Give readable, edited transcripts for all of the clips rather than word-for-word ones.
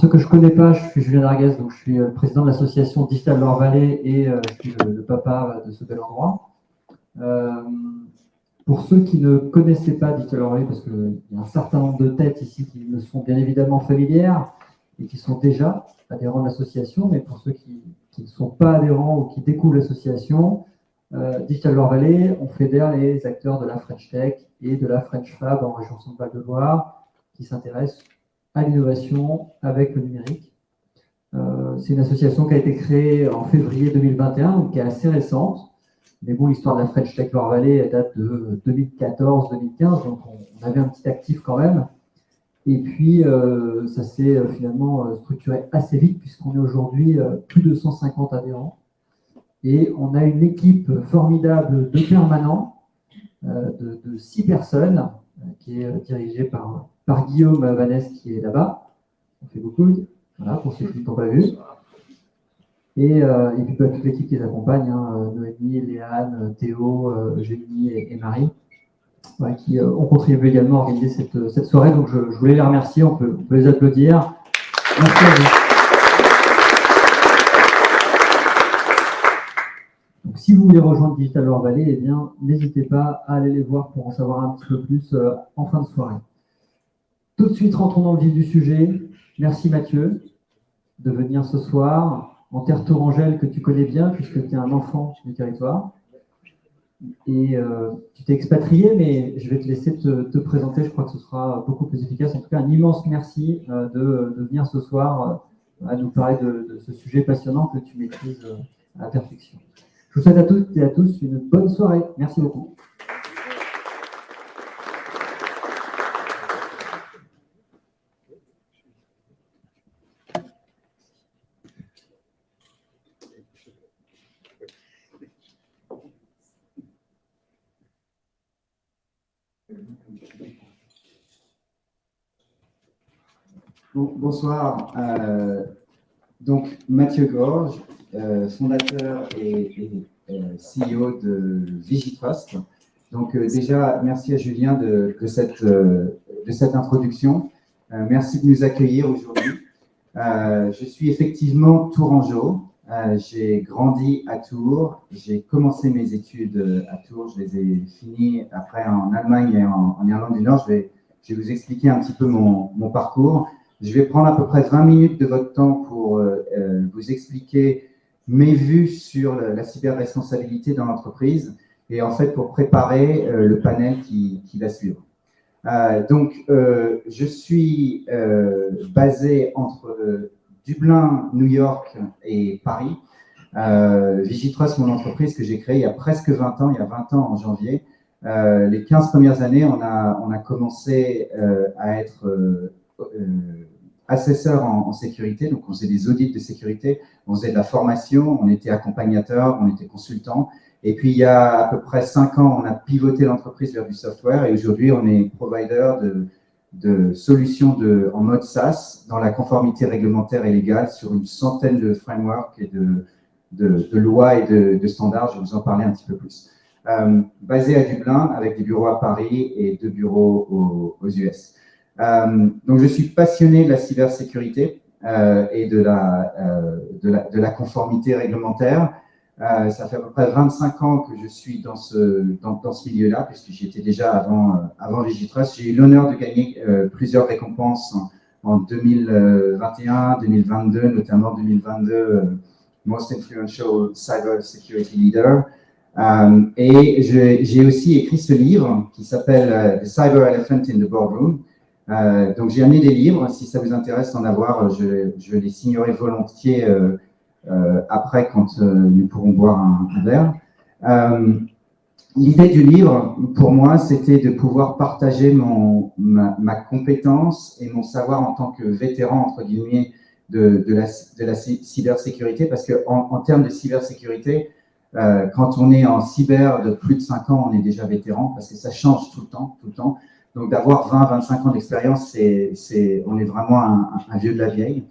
ceux que je ne connais pas, je suis Julien Darguez, donc je suis le président de l'association Digital Loire Valley et je suis le papa de ce bel endroit. Pour ceux qui ne connaissaient pas Digital Loire Valley, parce qu'il y a un certain nombre de têtes ici qui me sont bien évidemment familières et qui sont déjà adhérents de l'association, mais pour ceux qui ne sont pas adhérents ou qui découvrent l'association, Digital Loire Valley, on fédère les acteurs de la French Tech et de la French Fab en région Centre-Val de Loire qui s'intéressent à l'innovation avec le numérique. C'est une association qui a été créée en février 2021, donc qui est assez récente. Mais bon, l'histoire de la French Tech Loire Valley elle date de 2014-2015, donc on avait un petit actif quand même. Et puis, ça s'est finalement structuré assez vite, puisqu'on est aujourd'hui plus de 150 adhérents. Et on a une équipe formidable de permanents, de 6 personnes, qui est dirigée par Guillaume Vanès, qui est là-bas. On fait beaucoup, voilà, pour ceux qui ne l'ont pas vu. Et puis toute l'équipe qui les accompagne, hein, Noémie, Léane, Théo, Génie et Marie, ouais, qui ont contribué également à organiser cette soirée. Donc je voulais les remercier, on peut les applaudir. Merci à vous. Donc, si vous voulez rejoindre Digital Loire Valley, eh bien, n'hésitez pas à aller les voir pour en savoir un petit peu plus en fin de soirée. Tout de suite, rentrons dans le vif du sujet. Merci Mathieu de venir ce soir en terre tourangelle que tu connais bien puisque tu es un enfant du territoire. Et tu t'es expatrié, mais je vais te laisser te présenter. Je crois que ce sera beaucoup plus efficace. En tout cas, un immense merci de venir ce soir à nous parler de ce sujet passionnant que tu maîtrises à la perfection. Je vous souhaite à toutes et à tous une bonne soirée. Merci beaucoup. Bonsoir. Donc, Mathieu Gorge, fondateur et CEO de Vigitrust. Donc, déjà, merci à Julien de cette introduction. Merci de nous accueillir aujourd'hui. Je suis effectivement tourangeau. J'ai grandi à Tours. J'ai commencé mes études à Tours. Je les ai finies après en Allemagne et en Irlande du Nord. Je vais vous expliquer un petit peu mon parcours. Je vais prendre à peu près 20 minutes de votre temps pour vous expliquer mes vues sur la cyberresponsabilité dans l'entreprise et en fait pour préparer le panel qui va suivre. Donc, je suis basé entre Dublin, New York et Paris. Vigitrust, mon entreprise que j'ai créée il y a presque 20 ans, il y a 20 ans en janvier. Les 15 premières années, on a commencé à être assesseur en sécurité, donc on faisait des audits de sécurité, on faisait de la formation, on était accompagnateur, on était consultant. Et puis, il y a à peu près 5 ans, on a pivoté l'entreprise vers du software et aujourd'hui, on est provider de solutions en mode SaaS dans la conformité réglementaire et légale sur une centaine de frameworks et de lois et de standards. Je vais vous en parler un petit peu plus. Basé à Dublin avec des bureaux à Paris et 2 bureaux aux US. Donc, je suis passionné de la cybersécurité et de la conformité réglementaire. Ça fait à peu près 25 ans que je suis dans ce milieu-là, puisque j'y étais déjà avant Vigitrust. J'ai eu l'honneur de gagner plusieurs récompenses en 2021, 2022, notamment 2022 Most Influential Cyber Security Leader. Et j'ai aussi écrit ce livre qui s'appelle The Cyber Elephant in the Boardroom. Donc, j'ai amené des livres. Si ça vous intéresse d'en avoir, je les signerai volontiers après quand nous pourrons boire un verre. L'idée du livre, pour moi, c'était de pouvoir partager ma compétence et mon savoir en tant que vétéran, entre guillemets, de la cybersécurité, parce qu'en termes de cybersécurité, quand on est en cyber de plus de 5 ans, on est déjà vétéran, parce que ça change tout le temps. Donc, d'avoir 20-25 ans d'expérience, on est vraiment un vieux de la vieille.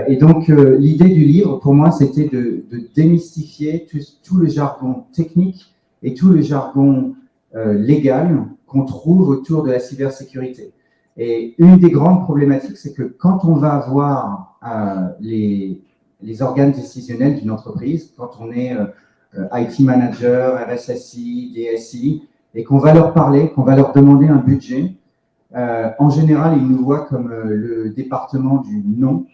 Et donc, l'idée du livre, pour moi, c'était de démystifier tout le jargon technique et tout le jargon légal qu'on trouve autour de la cybersécurité. Et une des grandes problématiques, c'est que quand on va voir les organes décisionnels d'une entreprise, quand on est IT manager, RSSI, DSI, et qu'on va leur parler, qu'on va leur demander un budget, en général, ils nous voient comme le département du non.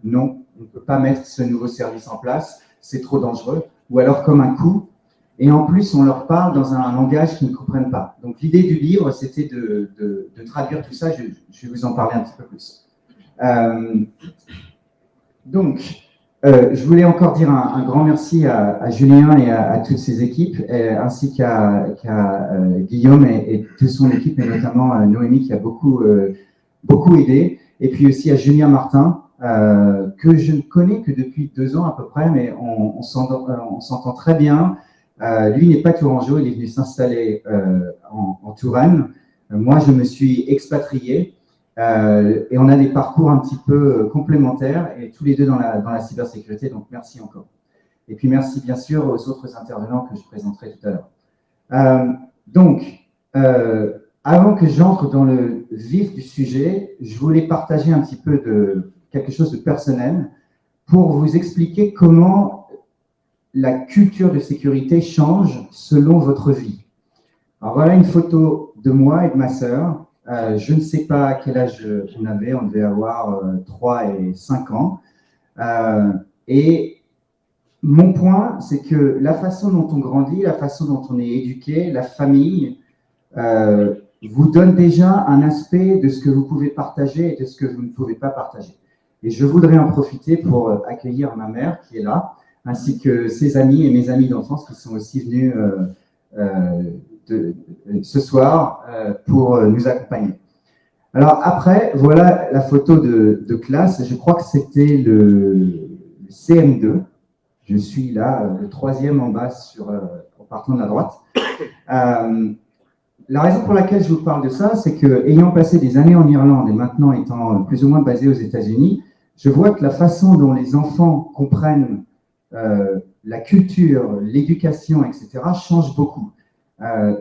Non, on ne peut pas mettre ce nouveau service en place, c'est trop dangereux, ou alors comme un coût. Et en plus, on leur parle dans un langage qu'ils ne comprennent pas. Donc, l'idée du livre, c'était de traduire tout ça. Je vais vous en parler un petit peu plus. Je voulais encore dire un grand merci à Julien et à toutes ses équipes, ainsi qu'à Guillaume et toute son équipe, et notamment Noémie qui a beaucoup aidé, et puis aussi à Julien Martin, que je ne connais que depuis 2 ans à peu près, mais on s'entend très bien. Lui n'est pas tourangeau, il est venu s'installer en Touraine. Moi, je me suis expatrié. Et on a des parcours un petit peu complémentaires et tous les deux dans la cybersécurité, donc merci encore. Et puis merci bien sûr aux autres intervenants que je présenterai tout à l'heure. Avant que j'entre dans le vif du sujet, je voulais partager un petit peu de quelque chose de personnel pour vous expliquer comment la culture de sécurité change selon votre vie. Alors voilà une photo de moi et de ma sœur. Je ne sais pas quel âge on avait, on devait avoir 3 et 5 ans. Et mon point, c'est que la façon dont on grandit, la façon dont on est éduqué, la famille, vous donne déjà un aspect de ce que vous pouvez partager et de ce que vous ne pouvez pas partager. Et je voudrais en profiter pour accueillir ma mère qui est là, ainsi que ses amis et mes amis d'enfance qui sont aussi venus ce soir pour nous accompagner. Alors après, voilà la photo de classe. Je crois que c'était le CM2. Je suis là, le 3e en bas en partant de la droite. La raison pour laquelle je vous parle de ça, c'est que ayant passé des années en Irlande et maintenant étant plus ou moins basé aux États-Unis, je vois que la façon dont les enfants comprennent la culture, l'éducation, etc., change beaucoup.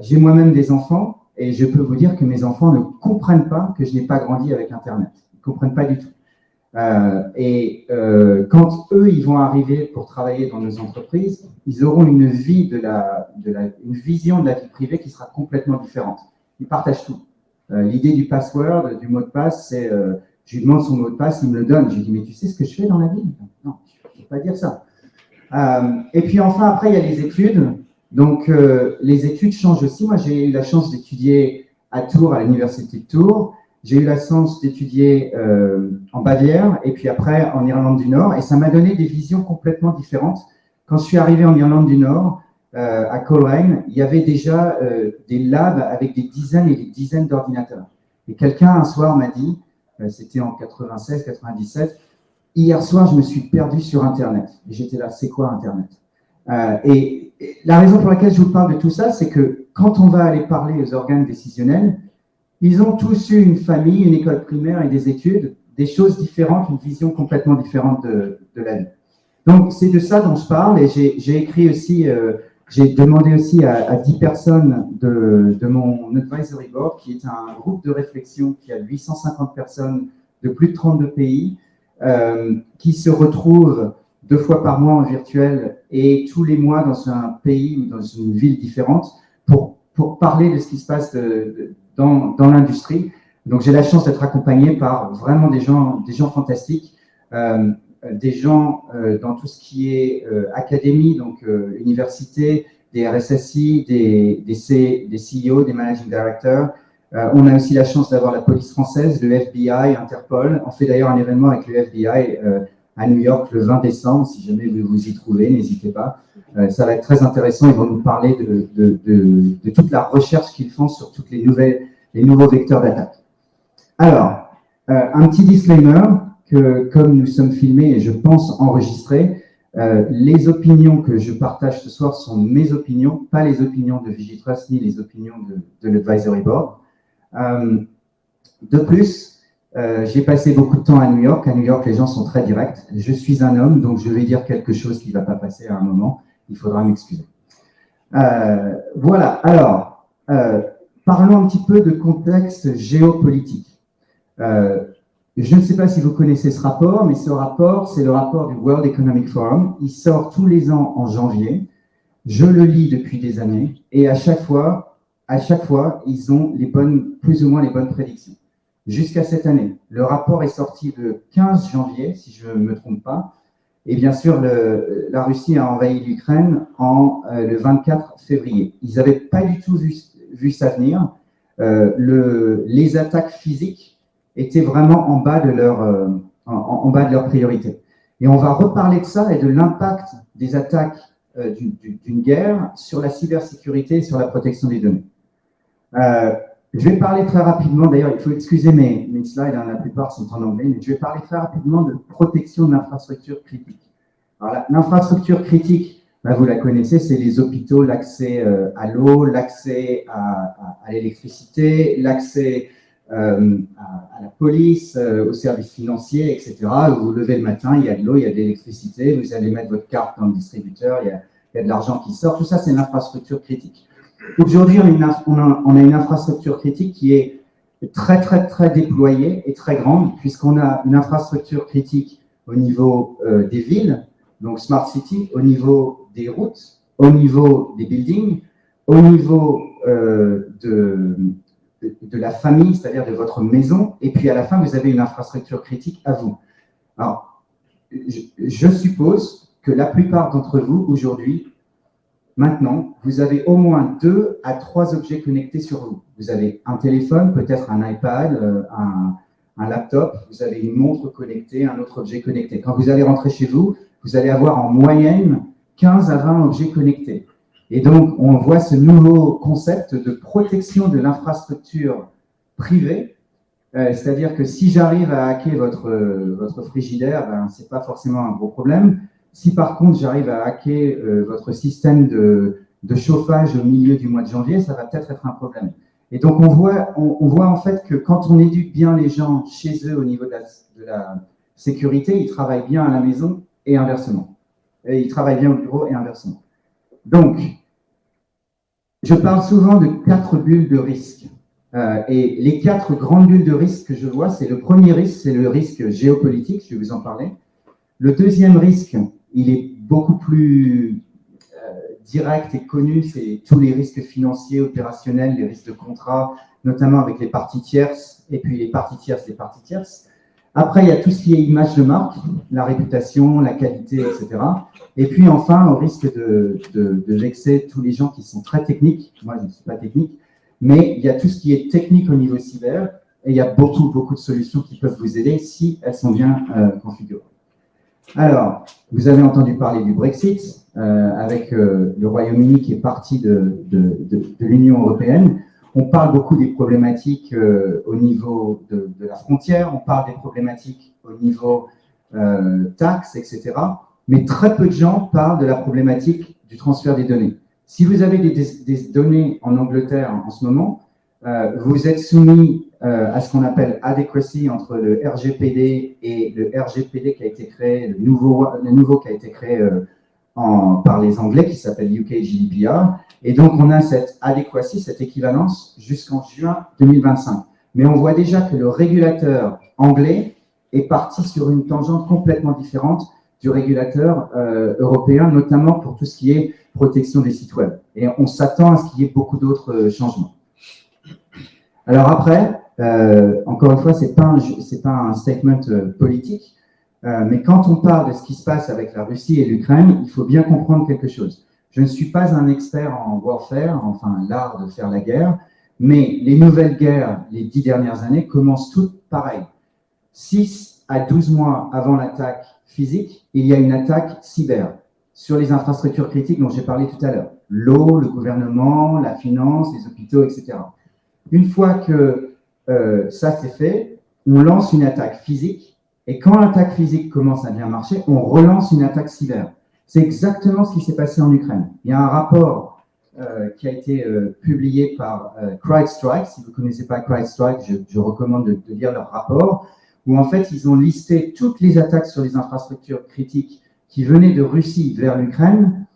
J'ai moi-même des enfants et je peux vous dire que mes enfants ne comprennent pas que je n'ai pas grandi avec Internet. Ils ne comprennent pas du tout. Quand eux, ils vont arriver pour travailler dans nos entreprises, ils auront une vision de la vie privée qui sera complètement différente. Ils partagent tout. L'idée du password, du mot de passe, c'est je lui demande son mot de passe, il me le donne. Je lui dis, mais tu sais ce que je fais dans la vie? Non, je ne peux pas dire ça. Et puis enfin, après, il y a les études. Donc, les études changent aussi. Moi, j'ai eu la chance d'étudier à Tours, à l'université de Tours. J'ai eu la chance d'étudier en Bavière et puis après en Irlande du Nord. Et ça m'a donné des visions complètement différentes. Quand je suis arrivé en Irlande du Nord, à Coleraine, il y avait déjà des labs avec des dizaines et des dizaines d'ordinateurs. Et quelqu'un, un soir, m'a dit, c'était en 96, 97, hier soir, je me suis perdu sur Internet. Et j'étais là, c'est quoi Internet? Et la raison pour laquelle je vous parle de tout ça, c'est que quand on va aller parler aux organes décisionnels, ils ont tous eu une famille, une école primaire et des études, des choses différentes, une vision complètement différente de la vie. Donc, c'est de ça dont je parle et j'ai écrit aussi, j'ai demandé aussi à 10 personnes de mon advisory board, qui est un groupe de réflexion qui a 850 personnes de plus de 32 pays, qui se retrouvent 2 fois par mois en virtuel et tous les mois dans un pays ou dans une ville différente pour parler de ce qui se passe dans l'industrie. Donc, j'ai la chance d'être accompagné par vraiment des gens fantastiques, des gens dans tout ce qui est académie, donc université, des RSSI, des CEO, des managing directors. On a aussi la chance d'avoir la police française, le FBI, Interpol. On fait d'ailleurs un événement avec le FBI à New York le 20 décembre. Si jamais vous vous y trouvez, n'hésitez pas. Ça va être très intéressant. Ils vont nous parler de toute la recherche qu'ils font sur tous les nouveaux vecteurs d'attaque. Alors, un petit disclaimer que comme nous sommes filmés et je pense enregistrés, les opinions que je partage ce soir sont mes opinions, pas les opinions de Vigitrust ni les opinions de l'Advisory Board. De plus, j'ai passé beaucoup de temps à New York. À New York, les gens sont très directs. Je suis un homme, donc je vais dire quelque chose qui ne va pas passer à un moment. Il faudra m'excuser. Voilà, alors, parlons un petit peu de contexte géopolitique. Je ne sais pas si vous connaissez ce rapport, mais ce rapport, c'est le rapport du World Economic Forum. Il sort tous les ans en janvier. Je le lis depuis des années et à chaque fois, ils ont plus ou moins les bonnes prédictions. Jusqu'à cette année, le rapport est sorti le 15 janvier, si je ne me trompe pas. Et bien sûr, la Russie a envahi l'Ukraine le 24 février. Ils n'avaient pas du tout vu ça venir. Les attaques physiques étaient vraiment en bas de leur priorité. Et on va reparler de ça et de l'impact des attaques d'une guerre sur la cybersécurité et sur la protection des données. Je vais parler très rapidement, d'ailleurs, il faut excuser mes slides, hein, la plupart sont en anglais, mais je vais parler très rapidement de protection de l'infrastructure critique. L'infrastructure critique, vous la connaissez, c'est les hôpitaux, l'accès à l'eau, l'accès à l'électricité, l'accès à la police, aux services financiers, etc. Vous vous levez le matin, il y a de l'eau, il y a de l'électricité, vous allez mettre votre carte dans le distributeur, il y a de l'argent qui sort, tout ça c'est l'infrastructure critique. Aujourd'hui, on a une infrastructure critique qui est très, très, très déployée et très grande, puisqu'on a une infrastructure critique au niveau des villes, donc Smart City, au niveau des routes, au niveau des buildings, au niveau de la famille, c'est-à-dire de votre maison, et puis à la fin, vous avez une infrastructure critique à vous. Alors, je suppose que la plupart d'entre vous, aujourd'hui, maintenant, vous avez au moins 2 à 3 objets connectés sur vous. Vous avez un téléphone, peut-être un iPad, un laptop, vous avez une montre connectée, un autre objet connecté. Quand vous allez rentrer chez vous, vous allez avoir en moyenne 15 à 20 objets connectés. Et donc, on voit ce nouveau concept de protection de l'infrastructure privée. C'est-à-dire que si j'arrive à hacker votre frigidaire, ce n'est pas forcément un gros problème. Si par contre, j'arrive à hacker votre système de chauffage au milieu du mois de janvier, ça va peut-être être un problème. Et donc, on voit en fait que quand on éduque bien les gens chez eux au niveau de la sécurité, ils travaillent bien à la maison et inversement. Et ils travaillent bien au bureau et inversement. Donc, je parle souvent de 4 bulles de risque. Et les 4 grandes bulles de risque que je vois, c'est le premier risque, c'est le risque géopolitique, je vais vous en parler. Le deuxième risque, il est beaucoup plus direct et connu, c'est tous les risques financiers, opérationnels, les risques de contrat, notamment avec les parties tierces, et puis les parties tierces des parties tierces. Après, il y a tout ce qui est image de marque, la réputation, la qualité, etc. Et puis enfin, au risque de vexer tous les gens qui sont très techniques, moi je ne suis pas technique, mais il y a tout ce qui est technique au niveau cyber, et il y a beaucoup de solutions qui peuvent vous aider si elles sont bien configurées. Alors, vous avez entendu parler du Brexit, avec le Royaume-Uni qui est parti de l'Union européenne. On parle beaucoup des problématiques au niveau de la frontière, on parle des problématiques au niveau taxes, etc. Mais très peu de gens parlent de la problématique du transfert des données. Si vous avez des données en Angleterre en ce moment, vous êtes soumis à ce qu'on appelle adequacy entre le RGPD et le RGPD qui a été créé, le nouveau qui a été créé par les Anglais, qui s'appelle UK GDPR. Et donc, on a cette adequacy, cette équivalence, jusqu'en juin 2025. Mais on voit déjà que le régulateur anglais est parti sur une tangente complètement différente du régulateur européen, notamment pour tout ce qui est protection des sites web. Et on s'attend à ce qu'il y ait beaucoup d'autres changements. Alors après, encore une fois, c'est pas un statement politique, mais quand on parle de ce qui se passe avec la Russie et l'Ukraine, il faut bien comprendre quelque chose. Je ne suis pas un expert en warfare, enfin l'art de faire la guerre, mais les nouvelles guerres, les 10 dernières années, commencent toutes pareil. 6 à 12 mois avant l'attaque physique, il y a une attaque cyber sur les infrastructures critiques dont j'ai parlé tout à l'heure. L'eau, le gouvernement, la finance, les hôpitaux, etc. Une fois que ça c'est fait, on lance une attaque physique, et quand l'attaque physique commence à bien marcher, on relance une attaque cyber. C'est exactement ce qui s'est passé en Ukraine. Il y a un rapport qui a été publié par CrowdStrike. Si vous ne connaissez pas CrowdStrike, je recommande de lire leur rapport, où en fait, ils ont listé toutes les attaques sur les infrastructures critiques qui venaient de Russie vers l'Ukraine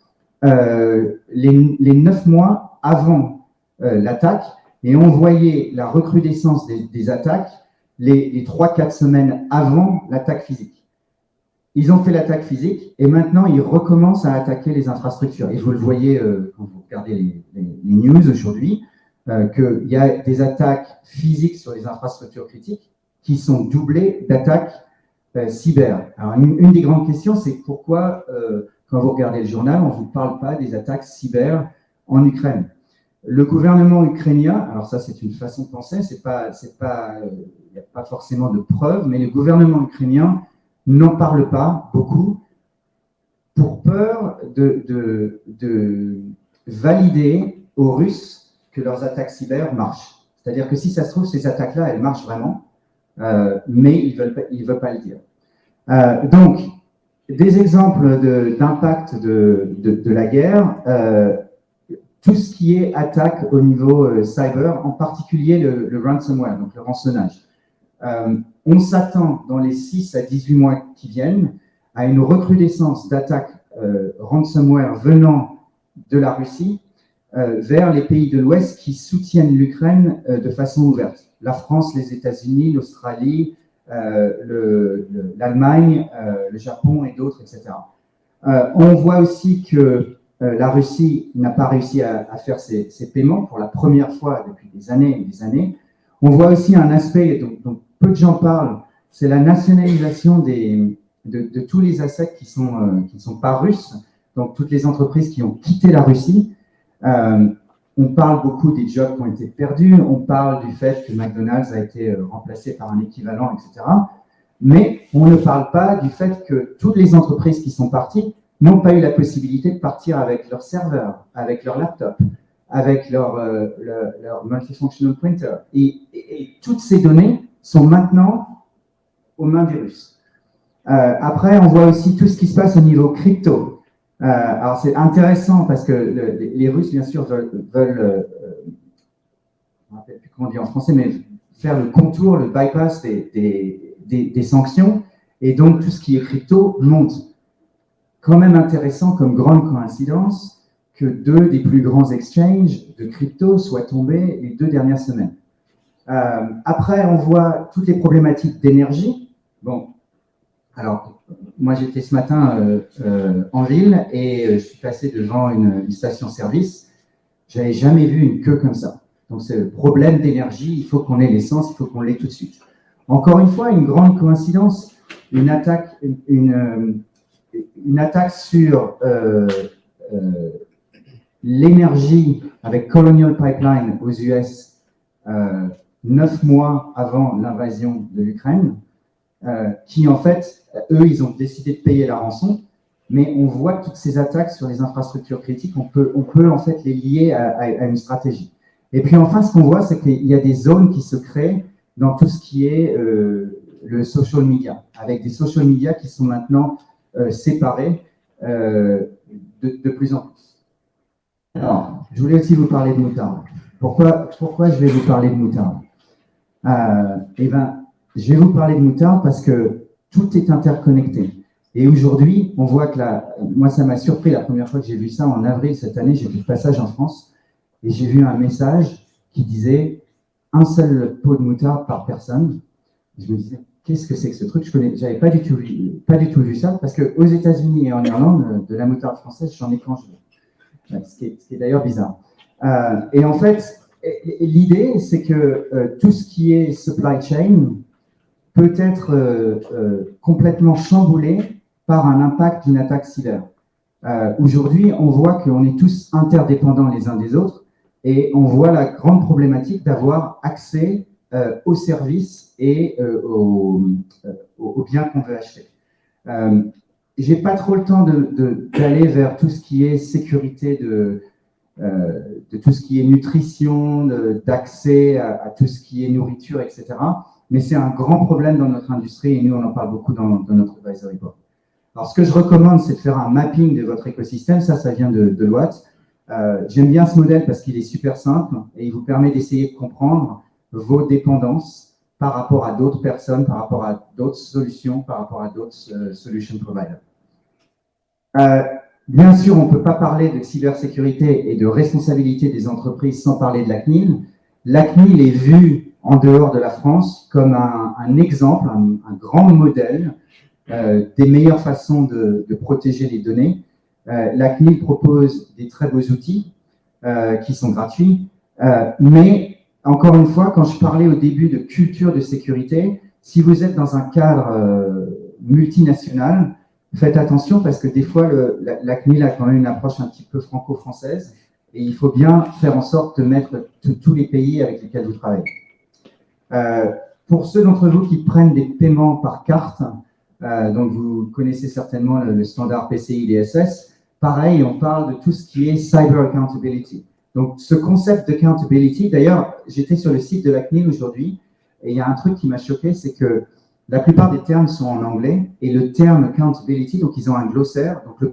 les 9 mois avant l'attaque, et on voyait la recrudescence des attaques les 3-4 semaines avant l'attaque physique. Ils ont fait l'attaque physique et maintenant ils recommencent à attaquer les infrastructures. Et vous le voyez quand vous regardez les news aujourd'hui, qu'il y a des attaques physiques sur les infrastructures critiques qui sont doublées d'attaques cyber. Alors, une des grandes questions, c'est pourquoi, quand vous regardez le journal, on ne vous parle pas des attaques cyber en Ukraine. Le gouvernement ukrainien, alors ça c'est une façon de penser, il n'y a pas forcément de preuves, mais le gouvernement ukrainien n'en parle pas beaucoup pour peur de valider aux Russes que leurs attaques cyber marchent. C'est-à-dire que si ça se trouve, ces attaques-là, elles marchent vraiment, mais ils ne veulent pas le dire. Donc, des exemples d'impact de la guerre, tout ce qui est attaque au niveau cyber, en particulier le ransomware, donc le rançonnage. On s'attend dans les 6 à 18 mois qui viennent à une recrudescence d'attaques ransomware venant de la Russie vers les pays de l'Ouest qui soutiennent l'Ukraine de façon ouverte. La France, les États-Unis, l'Australie, l'Allemagne, le Japon et d'autres, etc. On voit aussi que la Russie n'a pas réussi à faire ses paiements pour la première fois depuis des années et des années. On voit aussi un aspect dont peu de gens parlent, c'est la nationalisation de tous les assets qui ne sont pas russes, donc toutes les entreprises qui ont quitté la Russie. On parle beaucoup des jobs qui ont été perdus, on parle du fait que McDonald's a été remplacé par un équivalent, etc. Mais on ne parle pas du fait que toutes les entreprises qui sont parties n'ont pas eu la possibilité de partir avec leur serveur, avec leur laptop, avec leur multifunctional printer. Et toutes ces données sont maintenant aux mains des Russes. Après, on voit aussi tout ce qui se passe au niveau crypto. Alors, c'est intéressant parce que les Russes, bien sûr, veulent je ne me rappelle plus comment on dit en français, mais faire le contour, le bypass des sanctions. Et donc, tout ce qui est crypto monte. Quand même intéressant comme grande coïncidence que 2 des plus grands exchanges de crypto soient tombés les 2 dernières semaines. Après, on voit toutes les problématiques d'énergie. Bon, alors, moi, j'étais ce matin en ville et je suis passé devant une station-service. Je n'avais jamais vu une queue comme ça. Donc, c'est le problème d'énergie. Il faut qu'on ait l'essence, il faut qu'on l'ait tout de suite. Encore une fois, une grande coïncidence, une attaque sur l'énergie avec Colonial Pipeline aux US 9 mois avant l'invasion de l'Ukraine, qui en fait, eux, ils ont décidé de payer la rançon, mais on voit que toutes ces attaques sur les infrastructures critiques, on peut en fait les lier à une stratégie. Et puis enfin, ce qu'on voit, c'est qu'il y a des zones qui se créent dans tout ce qui est le social media, avec des social media qui sont maintenant séparés de plus en plus. Alors, je voulais aussi vous parler de moutarde. Pourquoi je vais vous parler de moutarde? Eh bien, je vais vous parler de moutarde parce que tout est interconnecté. Et aujourd'hui, on voit que moi, ça m'a surpris la première fois que j'ai vu ça en avril cette année. J'étais de passage en France et j'ai vu un message qui disait un seul pot de moutarde par personne. Je me disais, qu'est-ce que c'est que ce truc? Je n'avais pas du tout vu ça parce qu'aux États-Unis et en Irlande, de la moutarde française, j'en ai quand je veux. Ce qui est d'ailleurs bizarre. Et en fait, l'idée, c'est que tout ce qui est supply chain peut être complètement chamboulé par un impact d'une attaque cyber. Aujourd'hui, on voit qu'on est tous interdépendants les uns des autres et on voit la grande problématique d'avoir accès aux services et aux biens qu'on veut acheter. Je n'ai pas trop le temps d'aller vers tout ce qui est sécurité de tout ce qui est nutrition, d'accès à tout ce qui est nourriture, etc. Mais c'est un grand problème dans notre industrie et nous, on en parle beaucoup dans notre advisory board. Alors, ce que je recommande, c'est de faire un mapping de votre écosystème. Ça vient de Deloitte. J'aime bien ce modèle parce qu'il est super simple et il vous permet d'essayer de comprendre vos dépendances par rapport à d'autres personnes, par rapport à d'autres solutions, par rapport à d'autres solution providers. Bien sûr, on ne peut pas parler de cybersécurité et de responsabilité des entreprises sans parler de la CNIL. La CNIL est vue en dehors de la France comme un exemple, un grand modèle des meilleures façons de protéger les données. La CNIL propose des très beaux outils qui sont gratuits, mais encore une fois, quand je parlais au début de culture de sécurité, si vous êtes dans un cadre multinational, faites attention parce que des fois, la CNIL a quand même une approche un petit peu franco-française et il faut bien faire en sorte de mettre tous les pays avec lesquels vous travaillez. Pour ceux d'entre vous qui prennent des paiements par carte, donc vous connaissez certainement le standard PCI DSS, pareil, on parle de tout ce qui est cyber accountability. Donc ce concept d'accountability, d'ailleurs, j'étais sur le site de la CNIL aujourd'hui et il y a un truc qui m'a choqué, c'est que la plupart des termes sont en anglais et le terme accountability, donc ils ont un glossaire. Donc le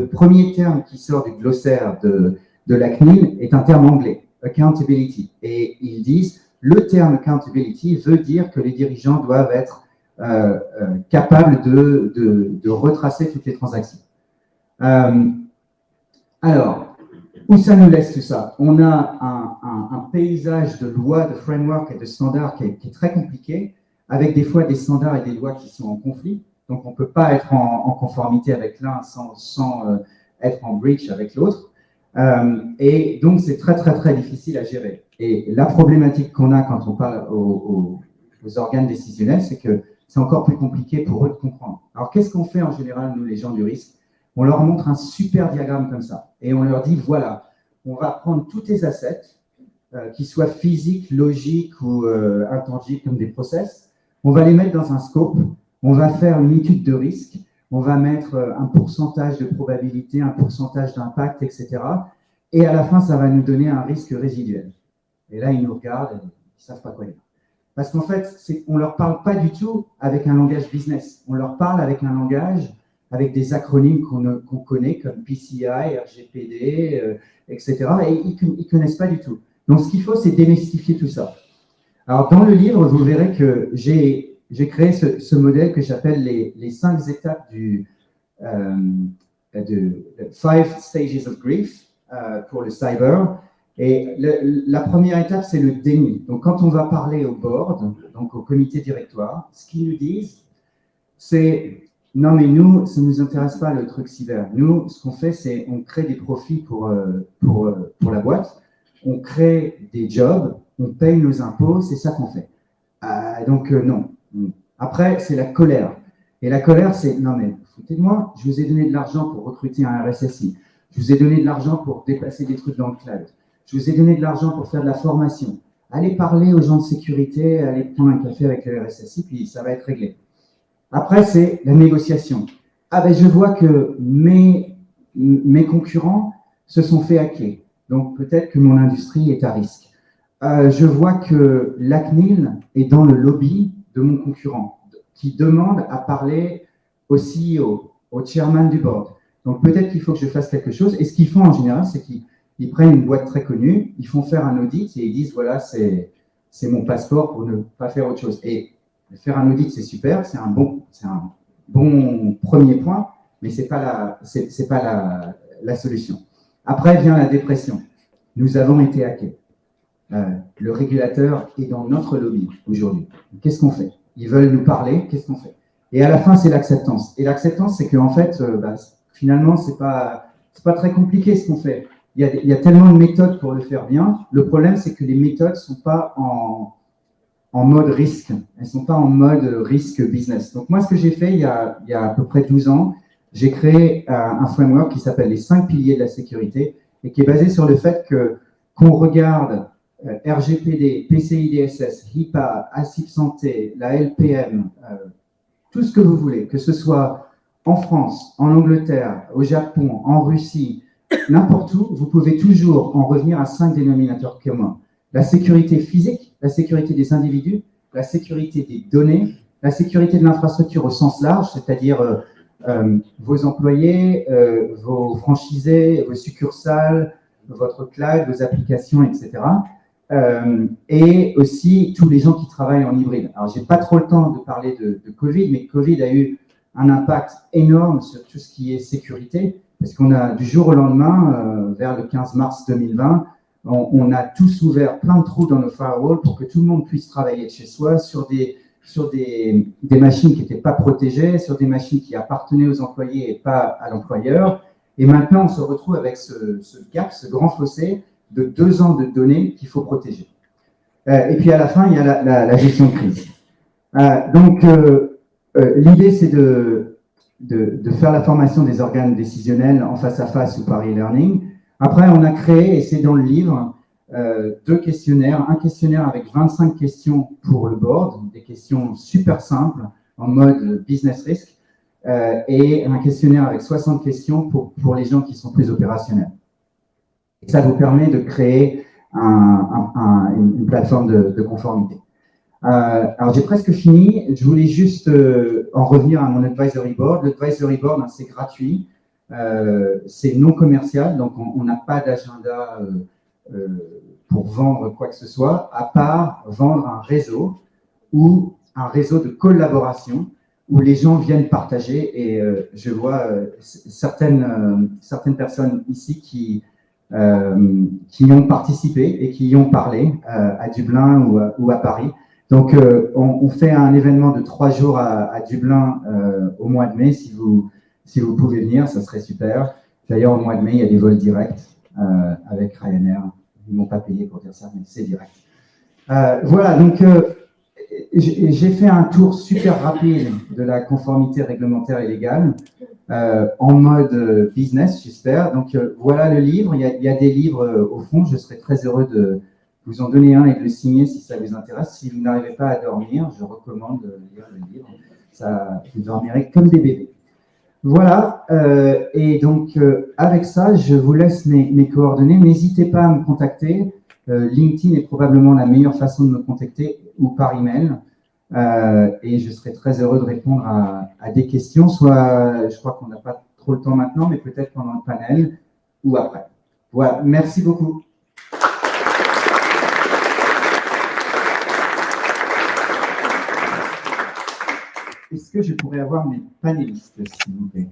premier terme qui sort du glossaire de la CNIL est un terme anglais, accountability. Et ils disent, le terme accountability veut dire que les dirigeants doivent être capables de retracer toutes les transactions. Alors, où ça nous laisse tout ça? On a un paysage de lois, de frameworks et de standards qui est très compliqué, avec des fois des standards et des lois qui sont en conflit. Donc, on ne peut pas être en conformité avec l'un sans être en breach avec l'autre. Et donc, c'est très, très, très difficile à gérer. Et la problématique qu'on a quand on parle aux organes décisionnels, c'est que c'est encore plus compliqué pour eux de comprendre. Alors, qu'est-ce qu'on fait en général, nous, les gens du risque? On leur montre un super diagramme comme ça. Et on leur dit, voilà, on va prendre tous tes assets, qu'ils soient physiques, logiques ou intangibles comme des process. On va les mettre dans un scope. On va faire une étude de risque. On va mettre un pourcentage de probabilité, un pourcentage d'impact, etc. Et à la fin, ça va nous donner un risque résiduel. Et là, ils nous regardent et ils ne savent pas quoi dire. Parce qu'en fait, on ne leur parle pas du tout avec un langage business. On leur parle avec un langage, avec des acronymes qu'on connaît comme PCI, RGPD, etc. Et ils ne connaissent pas du tout. Donc, ce qu'il faut, c'est démystifier tout ça. Alors, dans le livre, vous verrez que j'ai créé ce modèle que j'appelle les 5 étapes de 5 stages of grief pour le cyber. Et la première étape, c'est le déni. Donc, quand on va parler au board, donc au comité directoire, ce qu'ils nous disent, c'est non, mais nous, ça ne nous intéresse pas le truc cyber. Nous, ce qu'on fait, c'est on crée des profits pour la boîte, on crée des jobs, on paye nos impôts, c'est ça qu'on fait. Donc, non. Après, c'est la colère. Et la colère, c'est non, mais foutez de moi, je vous ai donné de l'argent pour recruter un RSSI. Je vous ai donné de l'argent pour déplacer des trucs dans le cloud. Je vous ai donné de l'argent pour faire de la formation. Allez parler aux gens de sécurité, allez prendre un café avec le RSSI, puis ça va être réglé. Après, c'est la négociation. Ah ben, je vois que mes concurrents se sont fait hacker. Donc, peut-être que mon industrie est à risque. Je vois que la CNIL est dans le lobby de mon concurrent, qui demande à parler au CEO, au chairman du board. Donc, peut-être qu'il faut que je fasse quelque chose. Et ce qu'ils font en général, c'est qu'ils prennent une boîte très connue, ils font faire un audit et ils disent, voilà, c'est mon passeport pour ne pas faire autre chose. Et faire un audit, c'est super, c'est un bon premier point, mais ce n'est pas la solution. Après vient la dépression. Nous avons été hackés. Le régulateur est dans notre lobby aujourd'hui. Qu'est-ce qu'on fait? Ils veulent nous parler, qu'est-ce qu'on fait? Et à la fin, c'est l'acceptance. Et l'acceptance, c'est qu'en fait, finalement, c'est pas très compliqué ce qu'on fait. Il y a tellement de méthodes pour le faire bien. Le problème, c'est que les méthodes ne sont pas en mode risque. Elles ne sont pas en mode risque business. Donc, moi, ce que j'ai fait il y a à peu près 12 ans, j'ai créé un framework qui s'appelle les 5 piliers de la sécurité et qui est basé sur le fait qu'on regarde RGPD, PCI DSS, HIPAA, ASIP Santé, la LPM, tout ce que vous voulez, que ce soit en France, en Angleterre, au Japon, en Russie, n'importe où, vous pouvez toujours en revenir à 5 dénominateurs communs. La sécurité physique, la sécurité des individus, la sécurité des données, la sécurité de l'infrastructure au sens large, c'est-à-dire vos employés, vos franchisés, vos succursales, votre cloud, vos applications, etc. Et aussi tous les gens qui travaillent en hybride. Alors, je n'ai pas trop le temps de parler de Covid, mais Covid a eu un impact énorme sur tout ce qui est sécurité, parce qu'on a, du jour au lendemain, vers le 15 mars 2020, On a tous ouvert plein de trous dans nos firewalls pour que tout le monde puisse travailler de chez soi sur des machines qui n'étaient pas protégées, sur des machines qui appartenaient aux employés et pas à l'employeur. Et maintenant, on se retrouve avec ce gap, ce grand fossé de 2 ans de données qu'il faut protéger. Et puis à la fin, il y a la gestion de crise. Donc, l'idée, c'est de faire la formation des organes décisionnels en face-à-face ou par e-learning. Après, on a créé, et c'est dans le livre, 2 questionnaires. Un questionnaire avec 25 questions pour le board, des questions super simples, en mode business risk, et un questionnaire avec 60 questions pour les gens qui sont plus opérationnels. Et ça vous permet de créer une plateforme de conformité. Alors, j'ai presque fini. Je voulais juste en revenir à mon advisory board. L'advisory board, c'est gratuit. C'est non commercial, donc on n'a pas d'agenda pour vendre quoi que ce soit, à part vendre un réseau ou un réseo de collaboration où les gens viennent partager. Et je vois certaines personnes ici qui y ont participé et qui y ont parlé à Dublin ou à Paris. Donc, on fait un événement de 3 jours à Dublin au mois de mai. Si vous pouvez venir, ça serait super. D'ailleurs, au mois de mai, il y a des vols directs avec Ryanair. Ils ne m'ont pas payé pour dire ça, mais c'est direct. Voilà, donc j'ai fait un tour super rapide de la conformité réglementaire et légale en mode business, j'espère. Donc, voilà le livre. Il y a des livres au fond. Je serais très heureux de vous en donner un et de le signer si ça vous intéresse. Si vous n'arrivez pas à dormir, je recommande de lire le livre. Ça, vous dormirez comme des bébés. Voilà, et donc avec ça, je vous laisse mes coordonnées. N'hésitez pas à me contacter. LinkedIn est probablement la meilleure façon de me contacter ou par email. Et je serai très heureux de répondre à des questions, soit je crois qu'on n'a pas trop le temps maintenant, mais peut-être pendant le panel ou après. Voilà, merci beaucoup. Est-ce que je pourrais avoir mes panélistes, s'il vous plaît?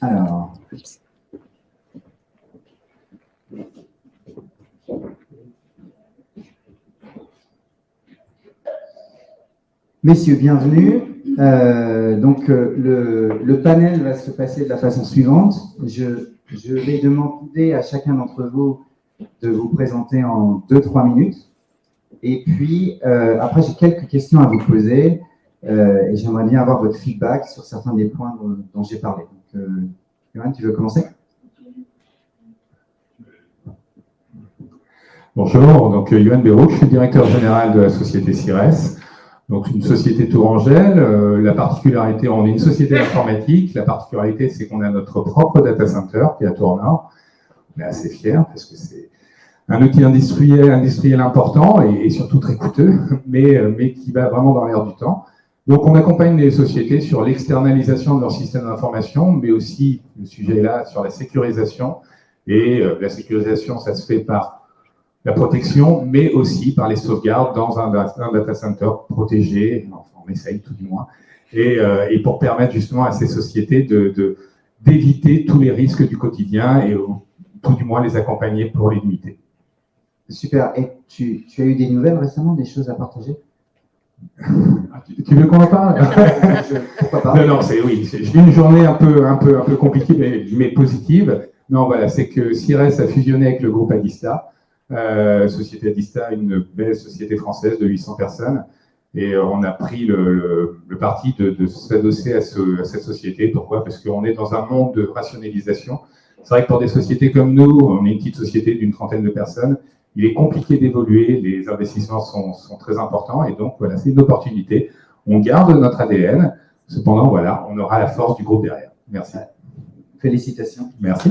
Alors, messieurs, bienvenue. Donc, le panel va se passer de la façon suivante. Je vais demander à chacun d'entre vous de vous présenter en 2-3 minutes. Et puis, après, j'ai quelques questions à vous poser et j'aimerais bien avoir votre feedback sur certains des points dont j'ai parlé. Donc, Johan, tu veux commencer? Bonjour, donc Johan Béraud, je suis directeur général de la société CIRES. Donc, une société tourangelle. La particularité, on est une société informatique. La particularité, c'est qu'on a notre propre data center qui est à Tournord. On est assez fiers parce que c'est un outil industriel important et surtout très coûteux, mais qui va vraiment dans l'air du temps. Donc, on accompagne les sociétés sur l'externalisation de leur système d'information, mais aussi, le sujet est là, sur la sécurisation. Et la sécurisation, ça se fait par la protection, mais aussi par les sauvegardes dans un data center protégé, enfin, on essaye tout du moins, et pour permettre justement à ces sociétés d'éviter tous les risques du quotidien et tout du moins les accompagner pour les limiter. Super. Et tu as eu des nouvelles récemment, des choses à partager? Tu veux qu'on en parle? Pourquoi pas? Non, oui. J'ai eu une journée un peu compliquée, mais positive. Non, voilà, c'est que CIRES a fusionné avec le groupe Adista. Société Adista, une belle société française de 800 personnes. Et on a pris le parti de s'adosser à cette société. Pourquoi? Parce qu'on est dans un monde de rationalisation. C'est vrai que pour des sociétés comme nous, on est une petite société d'une trentaine de personnes, il est compliqué d'évoluer, les investissements sont très importants et donc voilà, c'est une opportunité. On garde notre ADN, cependant voilà, on aura la force du groupe derrière. Merci. Félicitations. Merci.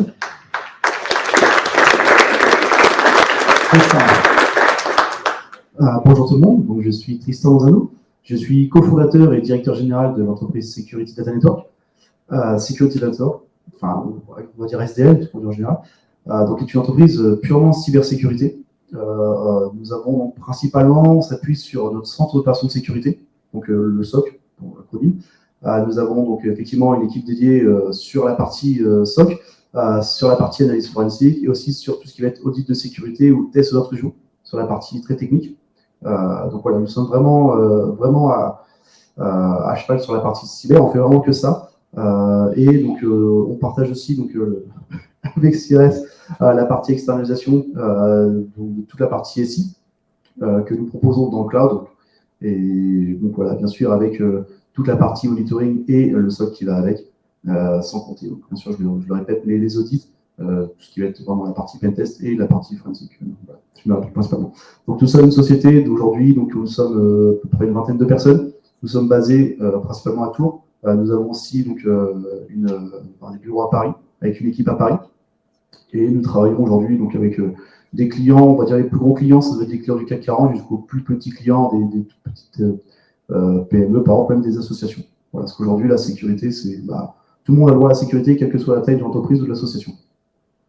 Bonjour tout le monde, donc je suis Tristan Lozano, je suis cofondateur et directeur général de l'entreprise Security Data Network. Security Data Network, enfin on va dire SDN, tout en général, donc est une entreprise purement cybersécurité. Nous avons principalement, on s'appuie sur notre centre d'opération de sécurité, donc le SOC, pour l'acronyme, Nous avons donc effectivement une équipe dédiée sur la partie SOC, sur la partie analyse forensique et aussi sur tout ce qui va être audit de sécurité ou test d'intrusion, sur la partie très technique. Donc voilà, nous sommes vraiment, vraiment à cheval sur la partie cyber, on fait vraiment que ça. Et donc on partage aussi donc, avec CIRES la partie externalisation, donc toute la partie SI que nous proposons dans le cloud. Et donc voilà, bien sûr avec toute la partie monitoring et le SOC qui va avec, sans compter, donc, bien sûr je le répète, les audits, tout ce qui va être vraiment la partie pentest et la partie forensique. Voilà, je me rappelle principalement. Donc nous sommes une société d'aujourd'hui, donc nous sommes à peu près une vingtaine de personnes. Nous sommes basés principalement à Tours. Nous avons aussi donc, des bureaux à Paris, avec une équipe à Paris. Et nous travaillons aujourd'hui donc, avec des clients, on va dire les plus gros clients, ça doit être des clients du CAC 40 jusqu'aux plus petits clients, des toutes petites PME, par exemple même des associations. Voilà, parce qu'aujourd'hui, la sécurité, c'est tout le monde a le droit à la sécurité, quelle que soit la taille de l'entreprise ou de l'association.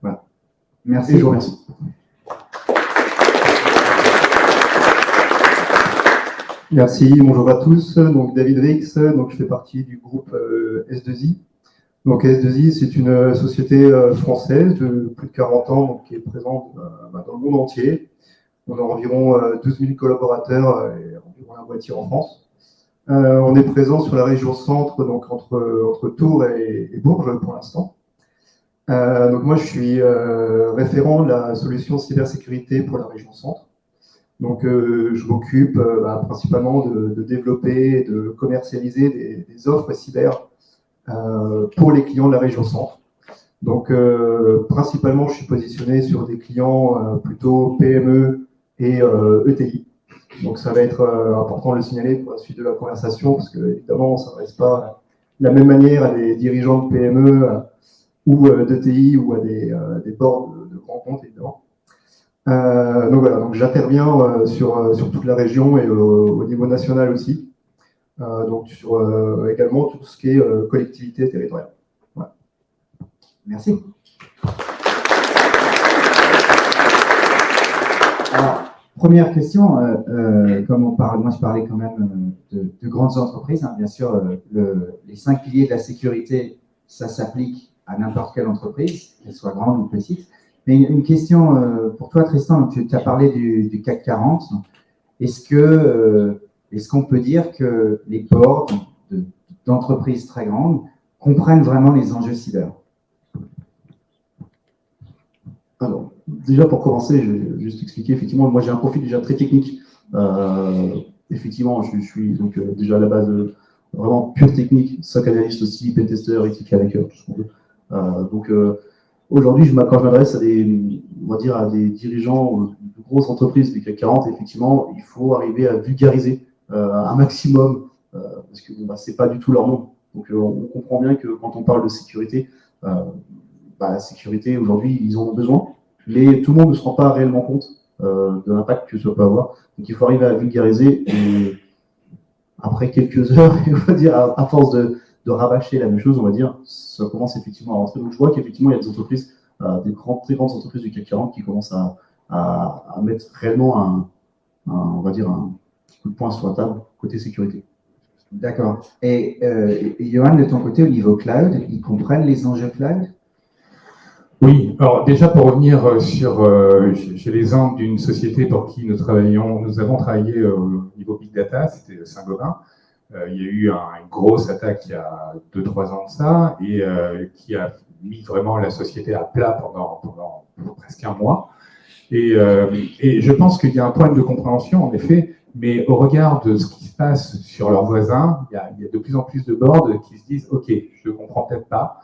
Voilà. Merci. Et je vous remercie. Merci, bonjour à tous. Donc David Rix, donc je fais partie du groupe S2I. Donc S2I, c'est une société française de plus de 40 ans, donc, qui est présente dans le monde entier. On a environ 12 000 collaborateurs et environ la moitié en France. On est présent sur la région centre, donc entre Tours et Bourges pour l'instant. Donc moi, je suis référent de la solution cybersécurité pour la région centre. Donc, je m'occupe principalement de développer et de commercialiser des offres cyber pour les clients de la région centre. Donc, principalement, je suis positionné sur des clients plutôt PME et ETI. Donc, ça va être important de le signaler pour la suite de la conversation, parce que évidemment, on ne s'adresse pas de la même manière à des dirigeants de PME ou d'ETI ou à des boards de grands comptes, évidemment. Donc voilà, donc j'interviens sur toute la région et au niveau national aussi, donc sur également tout ce qui est collectivité territoriale. Voilà. Merci. Alors, première question, comme on parle, moi je parlais quand même de grandes entreprises, hein, bien sûr, les 5 piliers de la sécurité, ça s'applique à n'importe quelle entreprise, qu'elle soit grande ou petite. Mais une question pour toi, Tristan, tu as parlé du CAC 40. Est-ce qu'on peut dire que les boards d'entreprises très grandes comprennent vraiment les enjeux cyber? Alors, déjà pour commencer, je vais juste expliquer, effectivement, moi j'ai un profil déjà très technique. Effectivement, je suis donc déjà à la base vraiment pure technique, SOC analyste aussi, pentester, ethical hacker, tout ce qu'on veut. Aujourd'hui, quand je m'adresse à des dirigeants de grosses entreprises du CAC 40, effectivement, il faut arriver à vulgariser un maximum, parce que c'est pas du tout leur monde. Donc, on comprend bien que quand on parle de sécurité, la sécurité, aujourd'hui, ils en ont besoin, mais tout le monde ne se rend pas réellement compte de l'impact que ça peut avoir. Donc, il faut arriver à vulgariser, et après quelques heures, on va dire, à force de rabâcher la même chose, on va dire, ça commence effectivement à rentrer. Donc je vois qu'effectivement, il y a des entreprises, très grandes entreprises du CAC 40 qui commencent à mettre réellement on va dire, un coup de poing sur la table côté sécurité. D'accord. Et Johan, de ton côté, au niveau cloud, ils comprennent les enjeux cloud? Oui, alors déjà pour revenir sur j'ai l'exemple d'une société pour qui nous avons travaillé au niveau Big Data, c'était Saint-Gobain. Il y a eu une grosse attaque il y a 2-3 ans de ça, et qui a mis vraiment la société à plat pendant presque un mois. Et je pense qu'il y a un problème de compréhension, en effet, mais au regard de ce qui se passe sur leurs voisins, il y a de plus en plus de boards qui se disent « Ok, je ne comprends peut-être pas,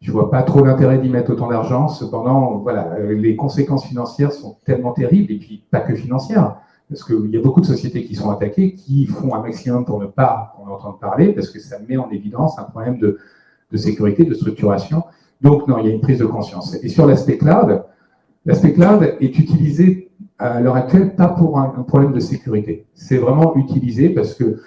je ne vois pas trop l'intérêt d'y mettre autant d'argent. Cependant, voilà, les conséquences financières sont tellement terribles, et puis pas que financières. Parce qu'il y a beaucoup de sociétés qui sont attaquées, qui font un maximum pour ne pas en entendre parler, parce que ça met en évidence un problème de sécurité, de structuration. Donc, non, il y a une prise de conscience. Et sur l'aspect cloud est utilisé à l'heure actuelle pas pour un problème de sécurité. C'est vraiment utilisé parce que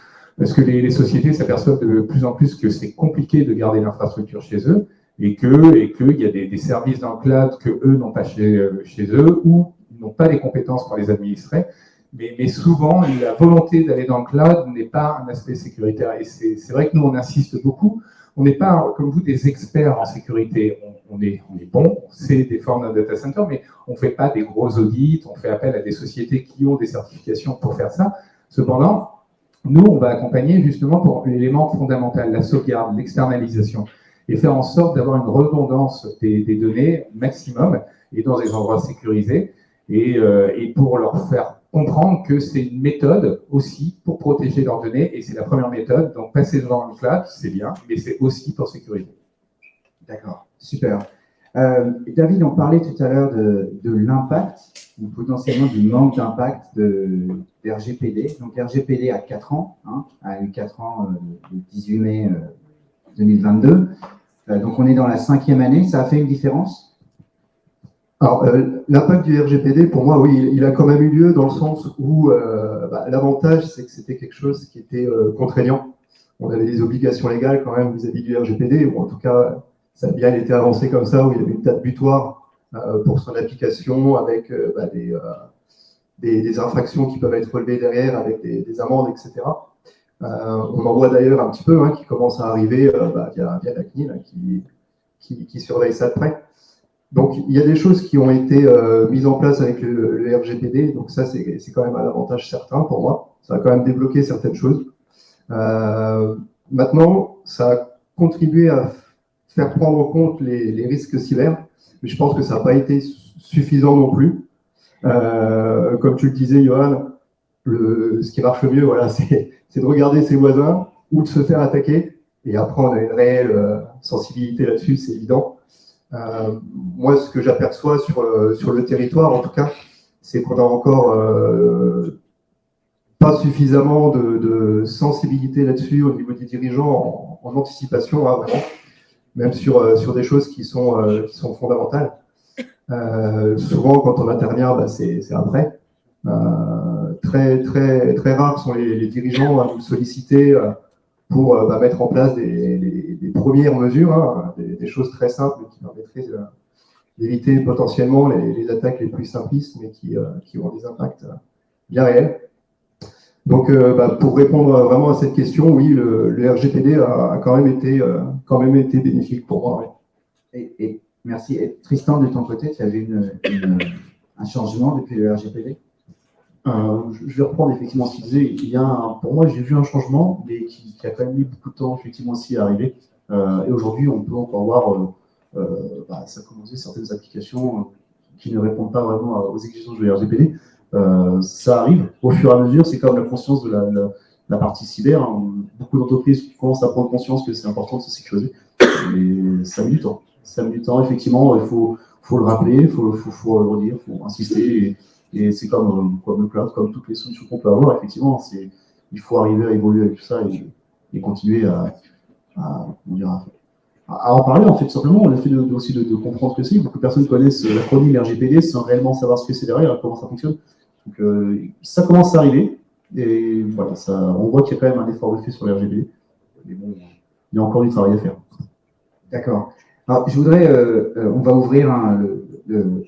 les sociétés s'aperçoivent de plus en plus que c'est compliqué de garder l'infrastructure chez eux, et qu'il y a des services dans le cloud qu'eux n'ont pas chez eux, ou n'ont pas les compétences pour les administrer. mais souvent, la volonté d'aller dans le cloud n'est pas un aspect sécuritaire. Et c'est vrai que nous, on insiste beaucoup. On n'est pas, comme vous, des experts en sécurité. On est bon, c'est des formes d'un data center, mais on ne fait pas des gros audits, on fait appel à des sociétés qui ont des certifications pour faire ça. Cependant, nous, on va accompagner justement pour l'élément fondamental, la sauvegarde, l'externalisation, et faire en sorte d'avoir une redondance des données maximum et dans des endroits sécurisés, et pour leur faire comprendre que c'est une méthode aussi pour protéger leurs données, et c'est la première méthode. Donc, passer devant le cloud, c'est bien, mais c'est aussi pour sécuriser. D'accord, super. David, on parlait tout à l'heure de l'impact, ou potentiellement du manque d'impact de RGPD. Donc, RGPD a 4 ans, a eu 4 ans le 18 mai 2022. Donc, on est dans la 5e année. Ça a fait une différence? Alors, l'impact du RGPD, pour moi, oui, il a quand même eu lieu dans le sens où l'avantage, c'est que c'était quelque chose qui était contraignant. On avait des obligations légales quand même vis-à-vis du RGPD, ou en tout cas, ça a bien été avancé comme ça, où il y avait une date butoir pour son application, avec des infractions qui peuvent être relevées derrière, avec des amendes, etc. On en voit d'ailleurs un petit peu qui commence à arriver via la CNIL, qui surveille ça de près. Donc, il y a des choses qui ont été mises en place avec le RGPD, donc ça, c'est quand même un avantage certain pour moi. Ça a quand même débloqué certaines choses. Maintenant, ça a contribué à faire prendre en compte les risques cyber, mais je pense que ça n'a pas été suffisant non plus. Comme tu le disais, Johan, ce qui marche le mieux, voilà, c'est de regarder ses voisins ou de se faire attaquer, et après, on a une réelle sensibilité là-dessus, c'est évident. Moi, ce que j'aperçois sur le territoire, en tout cas, c'est qu'on a encore pas suffisamment de sensibilité là-dessus au niveau des dirigeants en anticipation, vraiment, même sur des choses qui sont fondamentales. Souvent, quand on intervient, c'est après. Très, très, très rares sont les dirigeants à nous solliciter pour mettre en place des premières mesures, des choses très simples qui permettraient d'éviter potentiellement les attaques les plus simplistes, mais qui ont des impacts bien réels. Donc, pour répondre vraiment à cette question, oui, le RGPD a quand même été bénéfique pour moi. Oui. Et merci. Et Tristan, de ton côté, tu as vu un changement depuis le RGPD? Je vais reprendre effectivement ce qu'il disait. Pour moi, j'ai vu un changement, mais qui a quand même mis beaucoup de temps effectivement aussi à arriver. Et aujourd'hui, on peut encore voir ça commencer certaines applications qui ne répondent pas vraiment aux exigences du RGPD. Ça arrive au fur et à mesure. C'est comme la conscience de la partie cyber. Beaucoup d'entreprises commencent à prendre conscience que c'est important de se sécuriser. Et ça met du temps. Ça met du temps, effectivement. Il faut le rappeler, il faut le redire, il faut insister. Et c'est comme le cloud, comme toutes les solutions qu'on peut avoir, effectivement, il faut arriver à évoluer avec tout ça et continuer à en parler, en fait, simplement. On a fait aussi de comprendre ce que c'est. Beaucoup de personnes connaissent l'acronyme RGPD sans réellement savoir ce que c'est derrière, comment ça fonctionne. Donc, ça commence à arriver. Et voilà, on voit qu'il y a quand même un effort de fait sur le RGPD. Mais bon, il y a encore du travail à faire. D'accord. Alors, je voudrais, on va ouvrir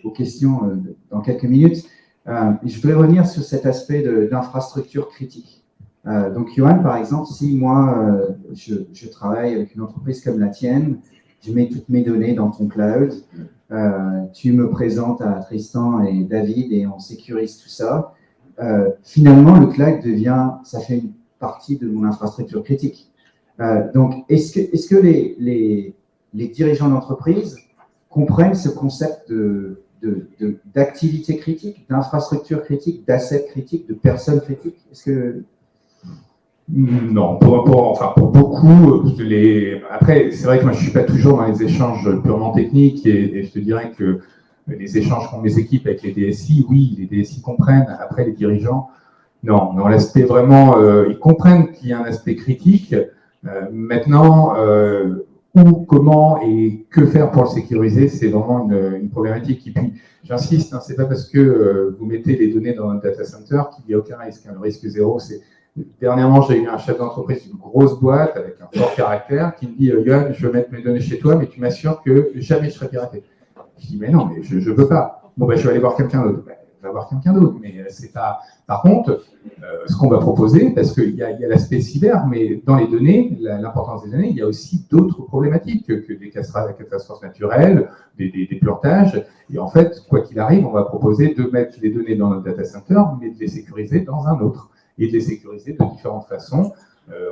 aux questions dans quelques minutes. Je voudrais revenir sur cet aspect d'infrastructure critique. Donc, Johan, par exemple, si moi, je travaille avec une entreprise comme la tienne, je mets toutes mes données dans ton cloud, tu me présentes à Tristan et David et on sécurise tout ça. Finalement, le cloud ça fait une partie de mon infrastructure critique. Donc, est-ce que les dirigeants d'entreprise comprennent ce concept d'activité critique, d'infrastructure critique, d'assets critiques, de personnes critiques? Est-ce que... Non, pour beaucoup, après, c'est vrai que moi, je ne suis pas toujours dans les échanges purement techniques et je te dirais que les échanges qu'ont mes équipes avec les DSI, oui, les DSI comprennent. Après, les dirigeants, non, l'aspect vraiment, ils comprennent qu'il y a un aspect critique. Maintenant, où, comment et que faire pour le sécuriser, c'est vraiment une problématique. Et puis, j'insiste, c'est pas parce que vous mettez les données dans un data center qu'il n'y a aucun risque. Le risque zéro, c'est... Dernièrement, j'ai eu un chef d'entreprise d'une grosse boîte avec un fort caractère qui me dit « Johan, je veux mettre mes données chez toi, mais tu m'assures que jamais je serai piraté. » Je dis « Mais non, mais je ne veux pas. Bon, je vais aller voir quelqu'un d'autre. » va voir quelqu'un d'autre. Mais c'est pas. Par contre, ce qu'on va proposer, parce qu'il y a l'aspect cyber, mais dans les données, l'importance des données, il y a aussi d'autres problématiques que des catastrophes naturelles, des plantages. Et en fait, quoi qu'il arrive, on va proposer de mettre les données dans notre data center, mais de les sécuriser dans un autre, et de les sécuriser de différentes façons.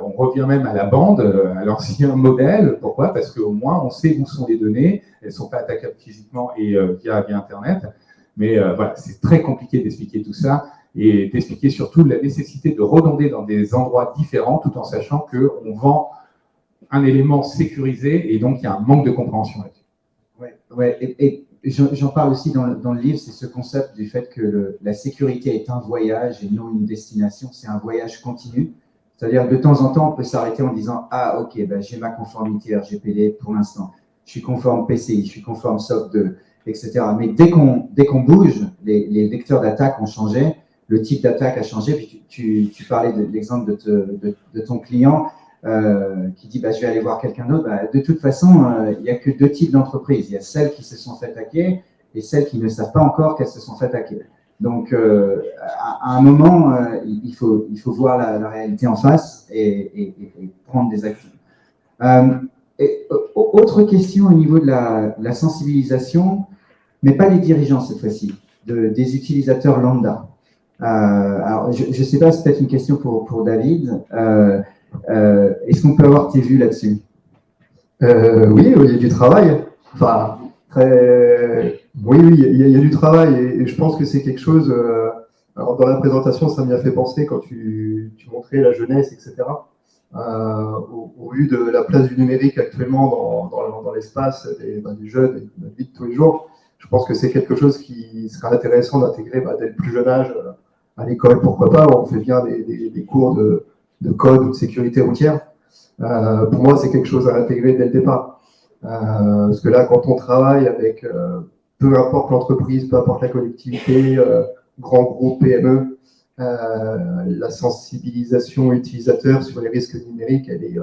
On revient même à la bande, à l'ancien modèle. Pourquoi? Parce qu'au moins, on sait où sont les données. Elles ne sont pas attaquables physiquement et via Internet. Mais voilà, c'est très compliqué d'expliquer tout ça et d'expliquer surtout la nécessité de redonder dans des endroits différents tout en sachant qu'on vend un élément sécurisé et donc il y a un manque de compréhension là-dessus. Ouais, et j'en parle aussi dans le livre, c'est ce concept du fait que la sécurité est un voyage et non une destination, c'est un voyage continu. C'est-à-dire de temps en temps, on peut s'arrêter en disant « Ah, ok, ben, j'ai ma conformité RGPD pour l'instant, je suis conforme PCI, je suis conforme SOC 2, etc. » Mais dès qu'on bouge, les vecteurs d'attaque ont changé, le type d'attaque a changé. Puis tu parlais de l'exemple de ton client qui dit bah, « Je vais aller voir quelqu'un d'autre. » De toute façon, il n'y a que deux types d'entreprises. Il y a celles qui se sont fait attaquer et celles qui ne savent pas encore qu'elles se sont fait attaquer. Donc, à un moment, il faut voir la réalité en face et prendre des actions. Autre question au niveau de la sensibilisation, mais pas des dirigeants cette fois-ci, des utilisateurs lambda. Alors, je ne sais pas, c'est peut-être une question pour David. Est-ce qu'on peut avoir tes vues là-dessus? Oui, il y a du travail. Enfin, oui, il y a du travail et je pense que c'est quelque chose. Alors, dans la présentation, ça m'y a fait penser quand tu montrais la jeunesse, etc. Au vu de la place du numérique actuellement dans l'espace des jeunes et de notre vie de tous les jours, je pense que c'est quelque chose qui serait intéressant d'intégrer dès le plus jeune âge à l'école. Pourquoi pas? On fait bien des cours de code ou de sécurité routière. Pour moi, c'est quelque chose à intégrer dès le départ. Parce que là, quand on travaille avec peu importe l'entreprise, peu importe la collectivité, grand groupe, PME, la sensibilisation utilisateur sur les risques numériques, elle est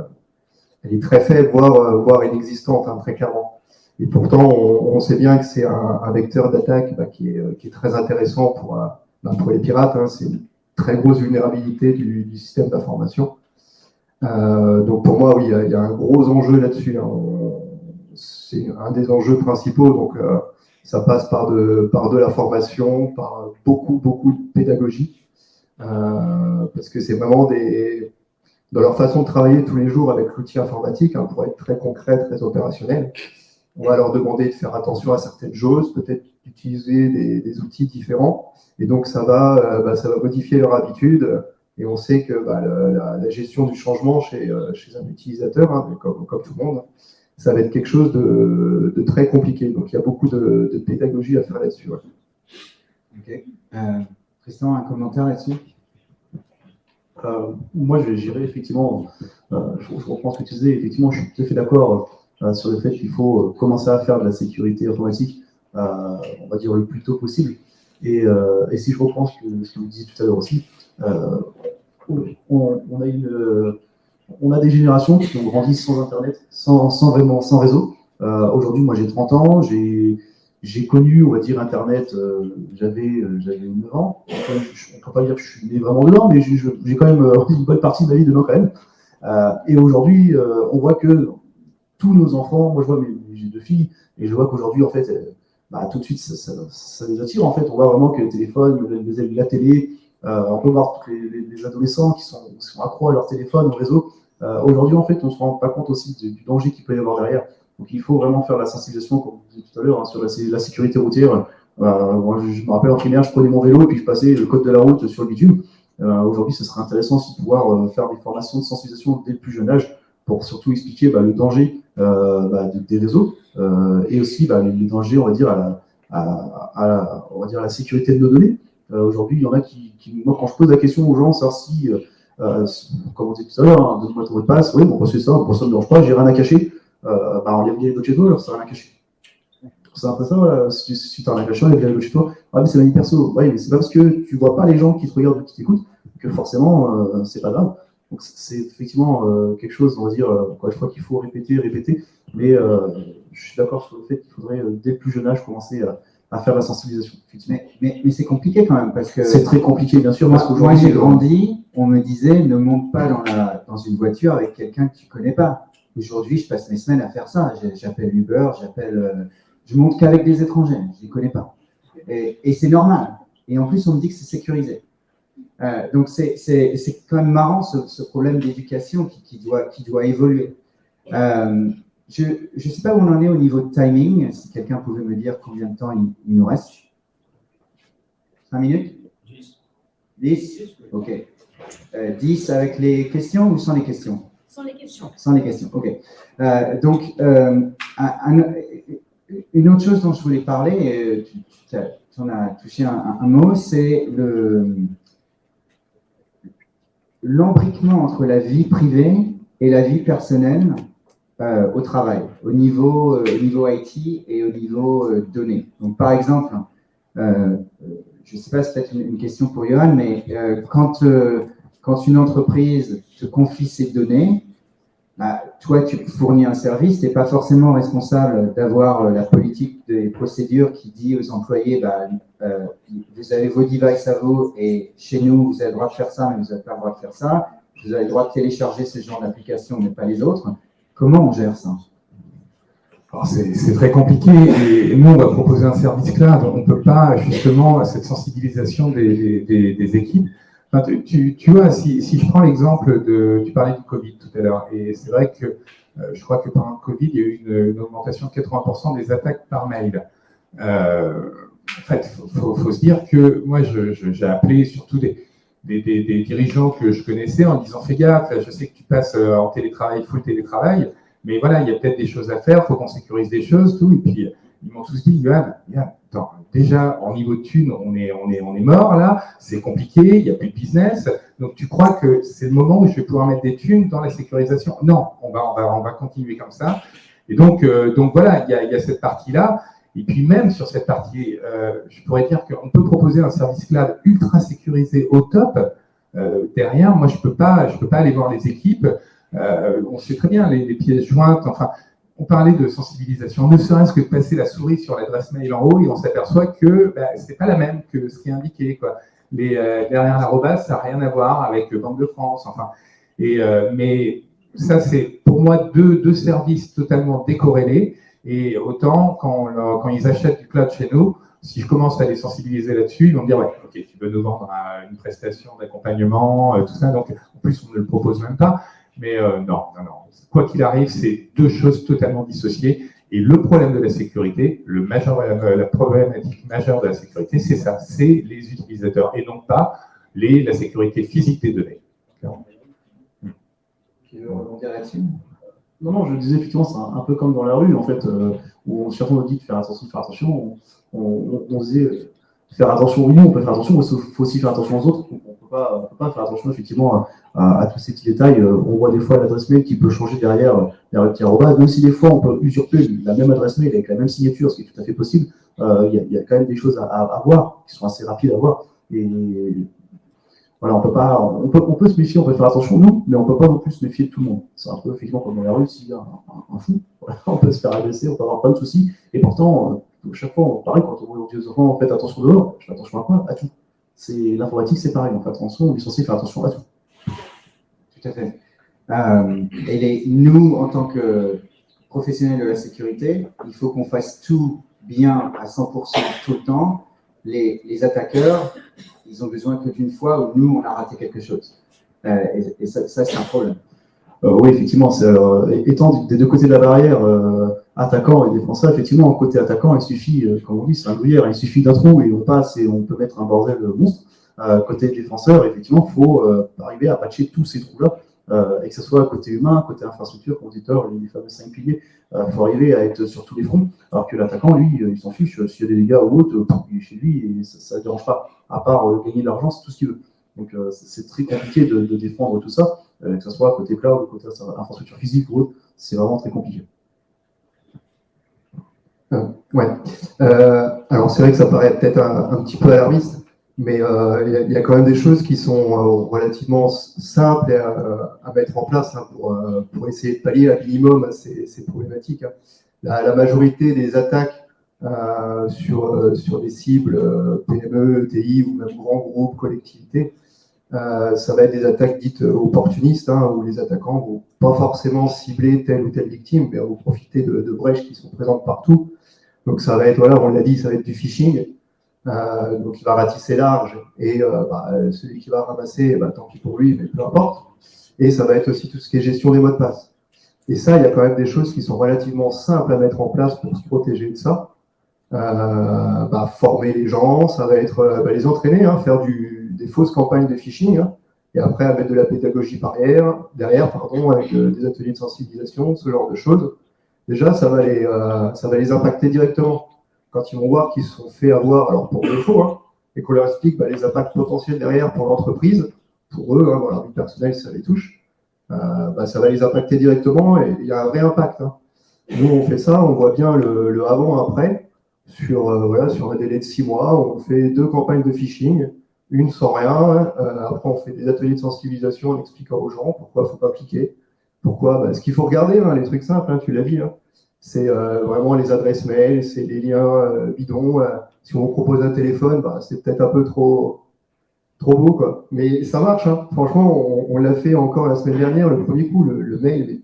très faible, voire inexistante, très clairement. Et pourtant, on sait bien que c'est un vecteur d'attaque qui est très intéressant pour les pirates. C'est une très grosse vulnérabilité du système d'information. Donc pour moi, oui, il y a un gros enjeu là-dessus. C'est un des enjeux principaux. Donc ça passe par de la formation, par beaucoup de pédagogie, parce que c'est vraiment dans leur façon de travailler tous les jours avec l'outil informatique, pour être très concret, très opérationnel. On va leur demander de faire attention à certaines choses, peut-être d'utiliser des outils différents, et donc ça va modifier leur habitude. Et on sait que la gestion du changement chez un utilisateur, comme tout le monde, ça va être quelque chose de très compliqué. Donc il y a beaucoup de pédagogie à faire là-dessus. Ouais. Ok. Tristan, un commentaire là-dessus? Moi, j'irais effectivement, je reprends ce que tu disais, effectivement, je suis tout à fait d'accord sur le fait qu'il faut commencer à faire de la sécurité informatique, on va dire le plus tôt possible. Et si je reprends ce que vous disiez tout à l'heure aussi, on a des générations qui ont grandi sans Internet, sans réseau. Aujourd'hui, moi j'ai 30 ans, j'ai connu, on va dire, Internet, j'avais 9 ans. On ne peut pas dire que je suis né vraiment dedans, mais j'ai quand même une bonne partie de ma vie dedans quand même. Et aujourd'hui, on voit que tous nos enfants, moi je vois j'ai 2 filles, et je vois qu'aujourd'hui, en fait, tout de suite, ça les attire. En fait, on voit vraiment que le téléphone, la télé, on peut voir tous les adolescents qui sont accros à leur téléphone, au réseau. Aujourd'hui, en fait, on ne se rend pas compte aussi du danger qu'il peut y avoir derrière. Donc, il faut vraiment faire la sensibilisation, comme vous disiez tout à l'heure, sur la sécurité routière. Moi, je me rappelle en primaire, je prenais mon vélo et puis je passais le code de la route sur le bitume. Aujourd'hui, ce serait intéressant aussi de pouvoir faire des formations de sensibilisation dès le plus jeune âge pour surtout expliquer le danger des réseaux et aussi les dangers, on va dire, on va dire, à la sécurité de nos données. Aujourd'hui, il y en a moi, quand je pose la question aux gens, savoir si, comme on disait tout à l'heure, donne-moi ton mot de passe, oui, bon, c'est ça, ça ne me dérange pas, j'ai rien à cacher. On lève les chez toi, alors ça n'a rien à cacher. C'est un peu ça, voilà. Si tu as rien à cacher, on lève les chez toi. Ah, mais c'est ma vie perso. Oui, mais c'est pas parce que tu vois pas les gens qui te regardent ou qui t'écoutent que forcément, c'est pas grave. Donc, c'est effectivement quelque chose, on va dire, je crois qu'il faut répéter. Mais je suis d'accord sur le fait qu'il faudrait, dès le plus jeune âge, commencer à faire la sensibilisation. Effectivement. Mais c'est compliqué quand même, parce que C'est très compliqué, bien sûr, parce moi qu'aujourd'hui, j'ai grandi, on me disait ne monte pas dans une voiture avec quelqu'un que tu connais pas. Aujourd'hui, je passe mes semaines à faire ça. J'appelle Uber, je monte qu'avec des étrangers, je les connais pas. Et c'est normal. Et en plus, on me dit que c'est sécurisé. Donc c'est quand même marrant ce problème d'éducation qui doit évoluer. Je ne sais pas où on en est au niveau de timing. Si quelqu'un pouvait me dire combien de temps il nous reste. 5 minutes 10. Ok. 10 avec les questions ou sans les questions? Sans les questions. Sans les questions, ok. Donc, une autre chose dont je voulais parler, tu en as touché un mot, c'est l'embriquement entre la vie privée et la vie personnelle au travail, au niveau IT et au niveau données. Donc, par exemple, je ne sais pas, c'est peut-être une question pour Johan, mais quand une entreprise te confie ses données, bah, toi, tu fournis un service, tu n'es pas forcément responsable d'avoir la politique des procédures qui dit aux employés, bah, vous avez vos devices à vous et chez nous, vous avez le droit de faire ça, mais vous n'avez pas le droit de faire ça. Vous avez le droit de télécharger ce genre d'application, mais pas les autres. Comment on gère ça? C'est très compliqué et nous, on va proposer un service cloud. On ne peut pas, justement, cette sensibilisation des équipes. Enfin, tu vois, si je prends l'exemple tu parlais du Covid tout à l'heure, et c'est vrai que je crois que pendant le Covid, il y a eu une augmentation de 80% des attaques par mail. En fait, il faut se dire que moi, j'ai appelé surtout des dirigeants que je connaissais en disant fais gaffe, je sais que tu passes en télétravail, full télétravail, mais voilà, il y a peut-être des choses à faire, il faut qu'on sécurise des choses, tout. Et puis, ils m'ont tous dit, Johan, attends, déjà, en niveau de thunes, on est mort là, c'est compliqué, il n'y a plus de business. Donc, tu crois que c'est le moment où je vais pouvoir mettre des thunes dans la sécurisation? Non, on va continuer comme ça. Et donc voilà, il y a cette partie-là. Et puis, même sur cette partie, je pourrais dire qu'on peut proposer un service cloud ultra sécurisé au top. Derrière, moi, je peux pas aller voir les équipes. On sait très bien les pièces jointes, enfin, on parlait de sensibilisation, ne serait-ce que de passer la souris sur l'adresse mail en haut et on s'aperçoit que c'est pas la même que ce qui est indiqué, quoi. Derrière l'arrobase, ça n'a rien à voir avec Banque de France, enfin. Mais ça, c'est pour moi deux services totalement décorrélés. Et autant quand ils achètent du cloud chez nous, si je commence à les sensibiliser là-dessus, ils vont me dire ouais, ok, tu veux nous vendre une prestation d'accompagnement, tout ça. Donc en plus, on ne le propose même pas. Mais non. Quoi qu'il arrive, c'est deux choses totalement dissociées. Et le problème de la sécurité, la problématique majeure de la sécurité, c'est ça, c'est les utilisateurs et non pas la sécurité physique des données. Tu veux rebondir là-dessus? Non, je disais effectivement, c'est un peu comme dans la rue, en fait, où chaque fois on dit de faire attention, on disait faire attention, oui, on peut faire attention, mais il faut aussi faire attention aux autres. On peut pas faire attention effectivement à tous ces petits détails. On voit des fois l'adresse mail qui peut changer derrière le petit arrobase, même si des fois on peut usurper la même adresse mail avec la même signature, ce qui est tout à fait possible. Il y a quand même des choses à voir, qui sont assez rapides à voir. Et voilà, on peut se méfier, on peut faire attention nous, mais on ne peut pas non plus se méfier de tout le monde. C'est un peu effectivement comme dans la rue, s'il y a un fou, voilà, on peut se faire agresser, on peut avoir plein de soucis. Et pourtant, chaque fois, pareil, quand on dit aux enfants, faites attention dehors, je fais attention à quoi? À tout. L'informatique, c'est pareil, on fait attention, on est censé faire attention à tout. Tout à fait. Et nous, en tant que professionnels de la sécurité, il faut qu'on fasse tout bien à 100% tout le temps. Les attaqueurs, ils ont besoin que d'une fois où nous, on a raté quelque chose. Et ça c'est un problème. Oui, effectivement, étant des deux côtés de la barrière, attaquant et défenseur, effectivement, côté attaquant, il suffit, comme on dit, c'est un gruyère, il suffit d'un trou et on passe et on peut mettre un bordel monstre. Côté défenseur, effectivement, il faut arriver à patcher tous ces trous-là, et que ce soit côté humain, côté infrastructure, conducteur, les fameux 5 piliers, il faut arriver à être sur tous les fronts, alors que l'attaquant, lui, il s'en fiche, s'il y a des dégâts ou autre, il est chez lui et ça ne dérange pas, à part gagner de l'argent, c'est tout ce qu'il veut. Donc c'est très compliqué de défendre tout ça, que ce soit côté cloud, côté infrastructure physique ou autre, c'est vraiment très compliqué. Ouais. Alors c'est vrai que ça paraît peut-être un petit peu alarmiste, mais il y a quand même des choses qui sont relativement simples à mettre en place pour essayer de pallier à minimum à ces problématiques. La majorité des attaques sur des cibles PME, ETI ou même grands groupes, collectivités. Ça va être des attaques dites opportunistes, hein, où les attaquants vont pas forcément cibler telle ou telle victime, mais vont profiter de brèches qui sont présentes partout. Donc ça va être, voilà, on l'a dit, ça va être du phishing. Donc il va ratisser large et celui qui va ramasser, tant pis pour lui, mais peu importe. Et ça va être aussi tout ce qui est gestion des mots de passe. Et ça, il y a quand même des choses qui sont relativement simples à mettre en place pour se protéger de ça. Former les gens, ça va être les entraîner, hein, faire des fausses campagnes de phishing, hein, et après à mettre de la pédagogie derrière, avec des ateliers de sensibilisation, ce genre de choses. Déjà, ça va les impacter directement. Quand ils vont voir qu'ils se sont fait avoir, alors pour défaut, hein, et qu'on leur explique les impacts potentiels derrière pour l'entreprise, pour eux, hein, dans leur vie personnelle, ça les touche, ça va les impacter directement et il y a un vrai impact. Hein. Nous, on fait ça, on voit bien le avant-après sur un délai de 6 mois. On fait 2 campagnes de phishing, une sans rien. Après, on fait des ateliers de sensibilisation en expliquant aux gens pourquoi il ne faut pas cliquer. Pourquoi ce qu'il faut regarder, hein, les trucs simples, hein, tu l'as dit, hein, c'est vraiment les adresses mail, c'est les liens bidons. Si on vous propose un téléphone, c'est peut-être un peu trop beau, quoi. Mais ça marche, hein. Franchement, on l'a fait encore la semaine dernière, le premier coup, le mail est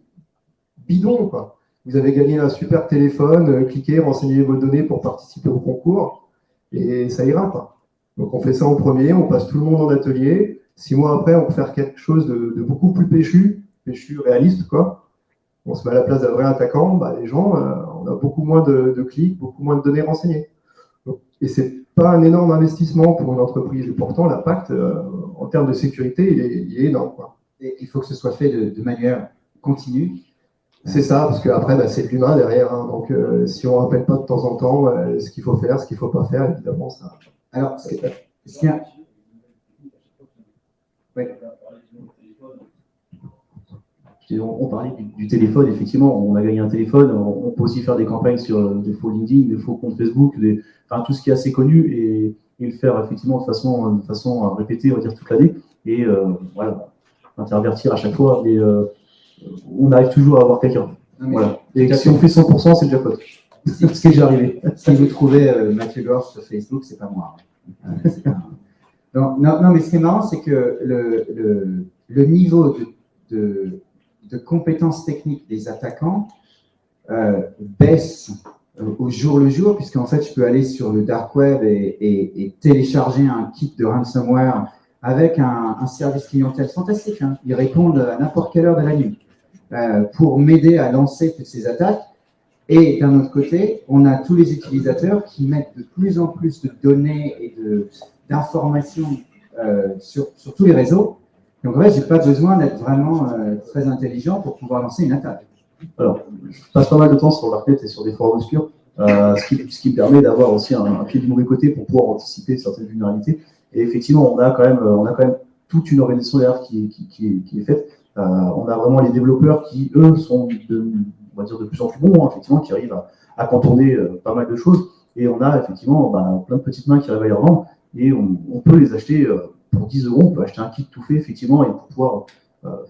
bidon, quoi. Vous avez gagné un super téléphone, cliquez, renseignez vos données pour participer au concours, et ça ira, quoi. Donc on fait ça en premier, on passe tout le monde en atelier. 6 mois après, on peut faire quelque chose de beaucoup plus péchu, réaliste, quoi. On se met à la place d'un vrai attaquant, les gens, on a beaucoup moins de clics, beaucoup moins de données renseignées. Et c'est pas un énorme investissement pour une entreprise. Et pourtant, l'impact, en termes de sécurité, il est énorme, quoi. Et il faut que ce soit fait de manière continue. C'est ça, parce qu'après, c'est de l'humain derrière. Hein. Donc, si on ne rappelle pas de temps en temps ce qu'il faut faire, ce qu'il ne faut pas faire, évidemment, ça. Alors, ce qu'il y a. Oui. On parlait du téléphone, effectivement, on a gagné un téléphone, on peut aussi faire des campagnes sur des faux LinkedIn, des faux comptes Facebook, tout ce qui est assez connu et le faire effectivement de façon répétée, on va dire toute l'année, et intervertir à chaque fois, mais on arrive toujours à avoir quelqu'un. Voilà. Et si on fait 100%, c'est déjà quoi. C'est ce qui est déjà arrivé. Si vous trouvez Mathieu Gorge sur Facebook, c'est pas moi. Non, mais ce qui est marrant, c'est que le niveau de compétences techniques des attaquants baisse au jour le jour, puisqu'en fait, je peux aller sur le dark web et télécharger un kit de ransomware avec un service clientèle fantastique. Hein. Ils répondent à n'importe quelle heure de la nuit pour m'aider à lancer toutes ces attaques. Et d'un autre côté, on a tous les utilisateurs qui mettent de plus en plus de données et d'informations sur tous les réseaux. Donc, en fait, je n'ai pas besoin d'être vraiment très intelligent pour pouvoir lancer une attaque. Alors, je passe pas mal de temps sur le darknet et sur des forums obscurs, ce qui me permet d'avoir aussi un pied du mauvais côté pour pouvoir anticiper certaines vulnérabilités. Et effectivement, on a quand même toute une organisation derrière qui est faite. On a vraiment les développeurs qui, eux, sont on va dire de plus en plus bons, hein, effectivement, qui arrivent à contourner pas mal de choses. Et on a effectivement plein de petites mains qui arrivent à les revendre. Et on peut les acheter pour 10 €. On peut acheter un kit tout fait, effectivement, et pour pouvoir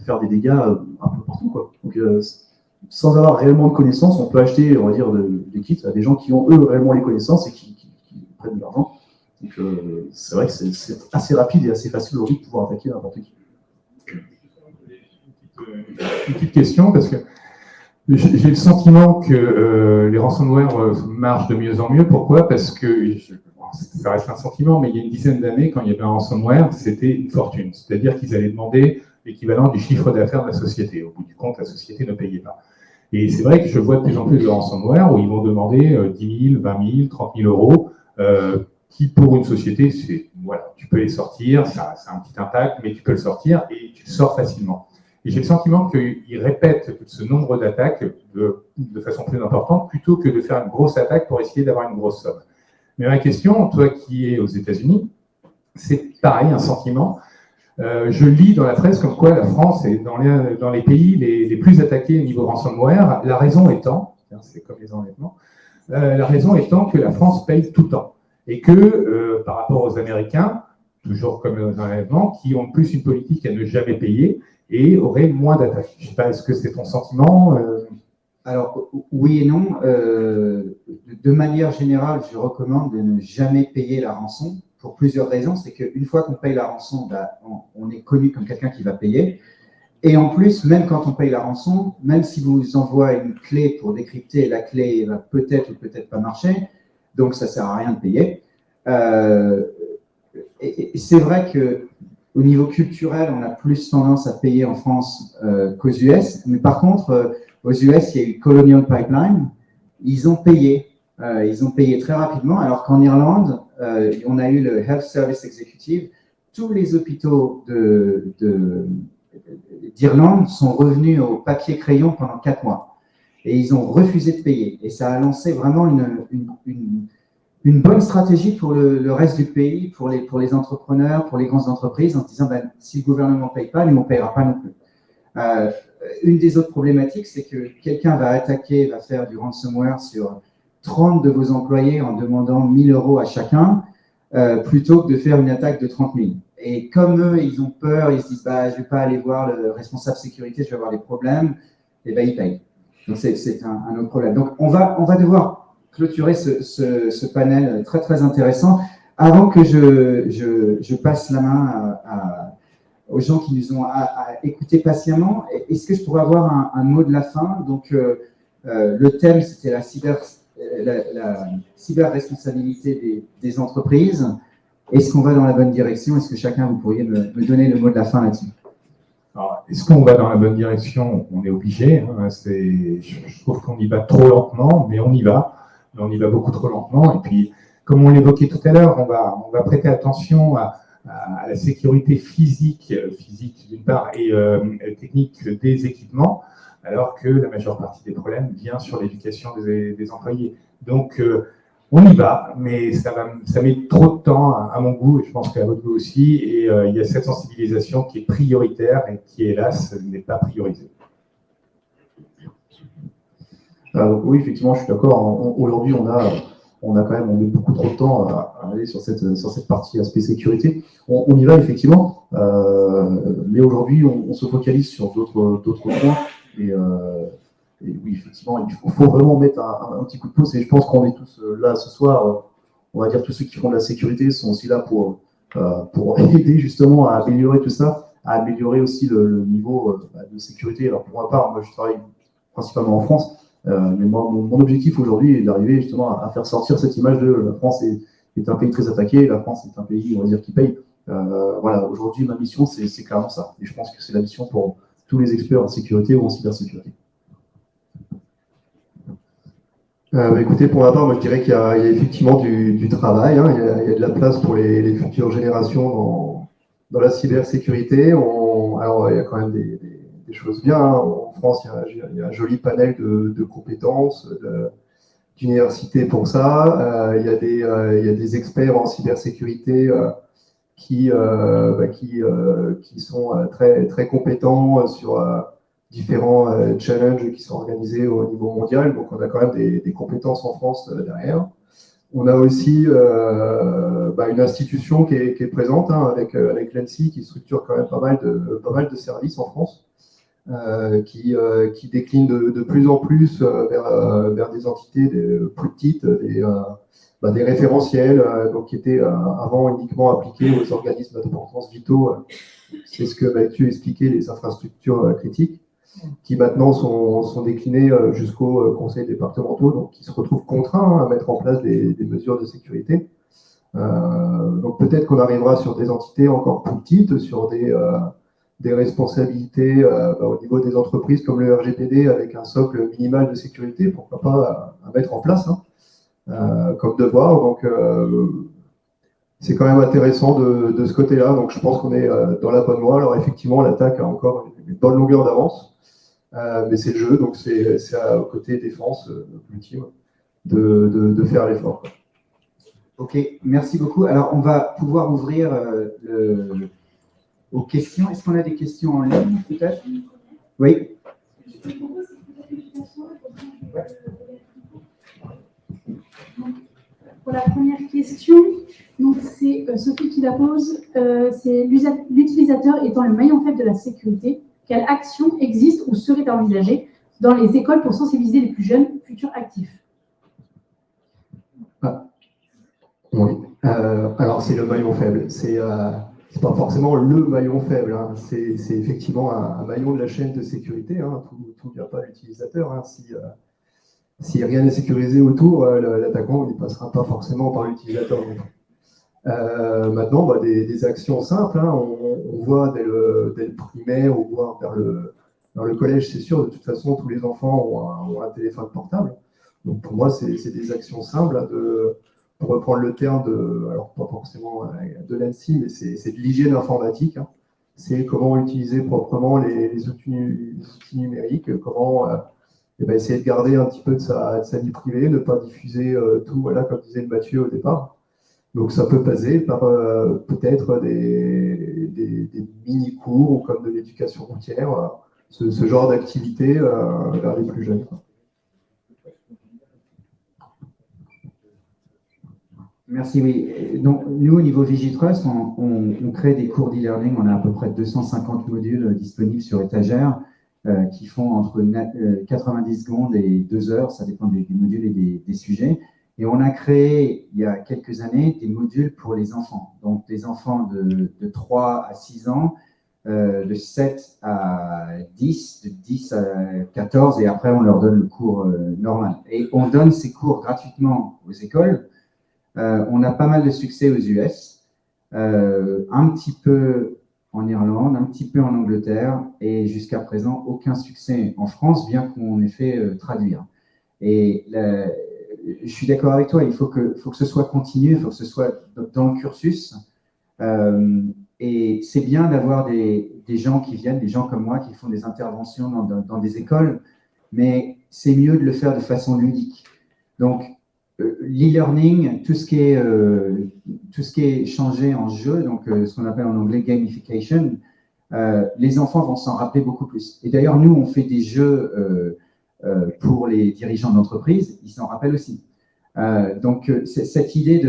faire des dégâts un peu partout, quoi. Donc, sans avoir réellement de connaissances, on peut acheter, on va dire, des kits à des gens qui ont, eux, réellement les connaissances et qui prennent de l'argent. Donc, c'est vrai que c'est assez rapide et assez facile aujourd'hui de pouvoir attaquer n'importe qui. Une petite question, parce que j'ai le sentiment que les ransomware marchent de mieux en mieux. Pourquoi? Parce que, ça reste un sentiment, mais il y a une dizaine d'années, quand il y avait un ransomware, c'était une fortune. C'est-à-dire qu'ils allaient demander l'équivalent du chiffre d'affaires de la société. Au bout du compte, la société ne payait pas. Et c'est vrai que je vois de plus en plus de ransomware où ils vont demander 10 000, 20 000, 30 000 €, qui pour une société, tu peux les sortir, ça a un petit impact, mais tu peux le sortir et tu le sors facilement. Et j'ai le sentiment qu'ils répètent ce nombre d'attaques de façon plus importante plutôt que de faire une grosse attaque pour essayer d'avoir une grosse somme. Mais ma question, toi qui es aux États-Unis, c'est pareil, un sentiment. Je lis dans la presse comme quoi la France est dans les pays les plus attaqués au niveau ransomware. La raison étant, c'est comme les enlèvements, la raison étant que la France paye tout le temps. Et que par rapport aux Américains, toujours comme les enlèvements, qui ont plus une politique à ne jamais payer, et aurait moins d'attaques. Je ne sais pas, est-ce que c'est ton sentiment Alors, oui et non. De manière générale, je recommande de ne jamais payer la rançon pour plusieurs raisons. C'est qu'une fois qu'on paye la rançon, on est connu comme quelqu'un qui va payer. Et en plus, même quand on paye la rançon, même si vous envoie une clé pour décrypter, la clé va peut-être ou peut-être pas marcher, donc ça ne sert à rien de payer. Et c'est vrai qu'au niveau culturel, on a plus tendance à payer en France qu'aux US, mais par contre, aux US, il y a eu Colonial Pipeline, ils ont payé très rapidement, alors qu'en Irlande, on a eu le Health Service Executive, tous les hôpitaux d'Irlande sont revenus au papier-crayon pendant 4 mois. Et ils ont refusé de payer. Et ça a lancé vraiment une bonne stratégie pour le reste du pays, pour les entrepreneurs, pour les grandes entreprises, en se disant, si le gouvernement ne paye pas, nous, on ne payera pas non plus. Une des autres problématiques, c'est que quelqu'un va faire du ransomware sur 30 de vos employés en demandant 1 000 € à chacun, plutôt que de faire une attaque de 30 000. Et comme eux, ils ont peur, ils se disent, je ne vais pas aller voir le responsable sécurité, je vais avoir des problèmes, et ils payent. Donc, c'est un autre problème. Donc, on va devoir clôturer ce panel très, très intéressant. Avant que je passe la main aux gens qui nous ont écouté patiemment, est-ce que je pourrais avoir un mot de la fin? Donc, le thème, c'était la cyber-responsabilité des entreprises. Est-ce qu'on va dans la bonne direction? Est-ce que chacun, vous pourriez me donner le mot de la fin là-dessus? Alors, est-ce qu'on va dans la bonne direction? On est obligé. Hein, je trouve qu'on y va trop lentement, mais on y va. Mais on y va beaucoup trop lentement. Et puis, comme on l'évoquait tout à l'heure, on va prêter attention à la sécurité physique d'une part, et technique des équipements, alors que la majeure partie des problèmes vient sur l'éducation des employés. Donc, on y va, mais ça met trop de temps à mon goût, et je pense qu'à votre goût aussi, et il y a cette sensibilisation qui est prioritaire et qui, hélas, n'est pas priorisée. Oui, effectivement, je suis d'accord. Aujourd'hui, on met beaucoup trop de temps à aller sur cette partie aspect sécurité. On y va effectivement, mais aujourd'hui, on se focalise sur d'autres points. Et oui, effectivement, il faut vraiment mettre un petit coup de pouce. Et je pense qu'on est tous là ce soir. On va dire tous ceux qui font de la sécurité sont aussi là pour aider justement à améliorer tout ça, à améliorer aussi le niveau de sécurité. Alors pour ma part, moi je travaille principalement en France. Mais moi, mon objectif aujourd'hui est d'arriver justement à faire sortir cette image de la France est un pays très attaqué, la France est un pays, on va dire, qui paye. Voilà, aujourd'hui, ma mission, c'est clairement ça. Et je pense que c'est la mission pour tous les experts en sécurité ou en cybersécurité. Écoutez, pour ma part, moi je dirais qu'il y a effectivement du travail, hein. Il y a de la place pour les futures générations dans la cybersécurité. Alors, il y a quand même des choses bien, hein. En France, il y a un joli panel de compétences, d'universités pour ça. Il y a des experts en cybersécurité qui sont très, très compétents sur différents challenges qui sont organisés au niveau mondial. Donc, on a quand même des compétences en France derrière. On a aussi une institution qui est présente, hein, avec l'ANSSI, qui structure quand même pas mal de services en France, qui déclinent de plus en plus vers des entités plus petites, des référentiels, donc qui étaient avant uniquement appliqués aux organismes d'importance vitaux. C'est ce que Mathieu expliquait, les infrastructures critiques, qui maintenant sont déclinés jusqu'aux conseils départementaux, donc qui se retrouvent contraints à mettre en place des mesures de sécurité. Donc peut-être qu'on arrivera sur des entités encore plus petites, sur des responsabilités au niveau des entreprises comme le RGPD, avec un socle minimal de sécurité, pourquoi pas à mettre en place, hein, comme devoir. Donc c'est quand même intéressant de ce côté-là. Donc je pense qu'on est dans la bonne voie. Alors effectivement, l'attaque a encore une bonne longueur d'avance. Mais c'est le jeu, donc c'est à côté défense ultime de faire l'effort. Ok, merci beaucoup. Alors, on va pouvoir ouvrir aux questions. Est-ce qu'on a des questions en ligne, peut-être? Oui. Pour la première question, donc c'est Sophie qui la pose. C'est l'utilisateur étant le maillon faible de la sécurité. Quelle action existe ou serait à envisager dans les écoles pour sensibiliser les plus jeunes futurs actifs? Oui. Alors, c'est le maillon faible. C'est pas forcément le maillon faible. Hein. C'est effectivement un maillon de la chaîne de sécurité. Hein. Tout ne vient pas à l'utilisateur. Hein. Si rien n'est sécurisé autour, l'attaquant ne passera pas forcément par l'utilisateur. Maintenant, des actions simples. Hein. On voit dès le primaire ou voire vers le collège, c'est sûr. De toute façon, tous les enfants ont un téléphone portable. Donc, pour moi, c'est des actions simples. Hein, pour reprendre le terme alors pas forcément de l'ANSSI, mais c'est de l'hygiène informatique. Hein. C'est comment utiliser proprement les outils numériques, comment essayer de garder un petit peu de sa vie privée, ne pas diffuser tout, voilà, comme disait Mathieu au départ. Donc ça peut passer par peut-être des mini-cours ou comme de l'éducation routière, ce genre d'activité vers les plus jeunes. Merci, oui. Donc, nous, au niveau Vigitrust, on crée des cours d'e-learning. On a à peu près 250 modules disponibles sur étagère qui font entre 90 secondes et 2 heures. Ça dépend des modules et des sujets. Et on a créé, il y a quelques années, des modules pour les enfants. Donc, des enfants de 3 à 6 ans, de 7 à 10, de 10 à 14, et après, on leur donne le cours normal. Et on donne ces cours gratuitement aux écoles. On a pas mal de succès aux US, un petit peu en Irlande, un petit peu en Angleterre, et jusqu'à présent, aucun succès en France, bien qu'on ait fait traduire. Et je suis d'accord avec toi, il faut que ce soit continu, il faut que ce soit dans le cursus. Et c'est bien d'avoir des gens qui viennent, des gens comme moi, qui font des interventions dans des écoles, mais c'est mieux de le faire de façon ludique. Donc, l'e-learning, tout ce qui est changé en jeu, donc ce qu'on appelle en anglais gamification, les enfants vont s'en rappeler beaucoup plus. Et d'ailleurs, nous, on fait des jeux pour les dirigeants d'entreprise, ils s'en rappellent aussi. Donc, cette idée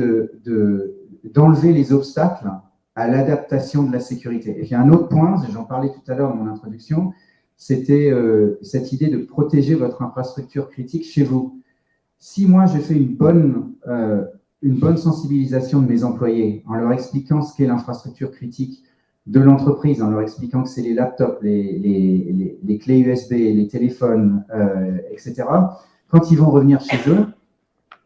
d'enlever les obstacles à l'adaptation de la sécurité. Et puis, un autre point, j'en parlais tout à l'heure dans mon introduction, c'était cette idée de protéger votre infrastructure critique chez vous. Si moi, je fais une bonne sensibilisation de mes employés en leur expliquant ce qu'est l'infrastructure critique de l'entreprise, en leur expliquant que c'est les laptops, les clés USB, les téléphones, etc., quand ils vont revenir chez eux,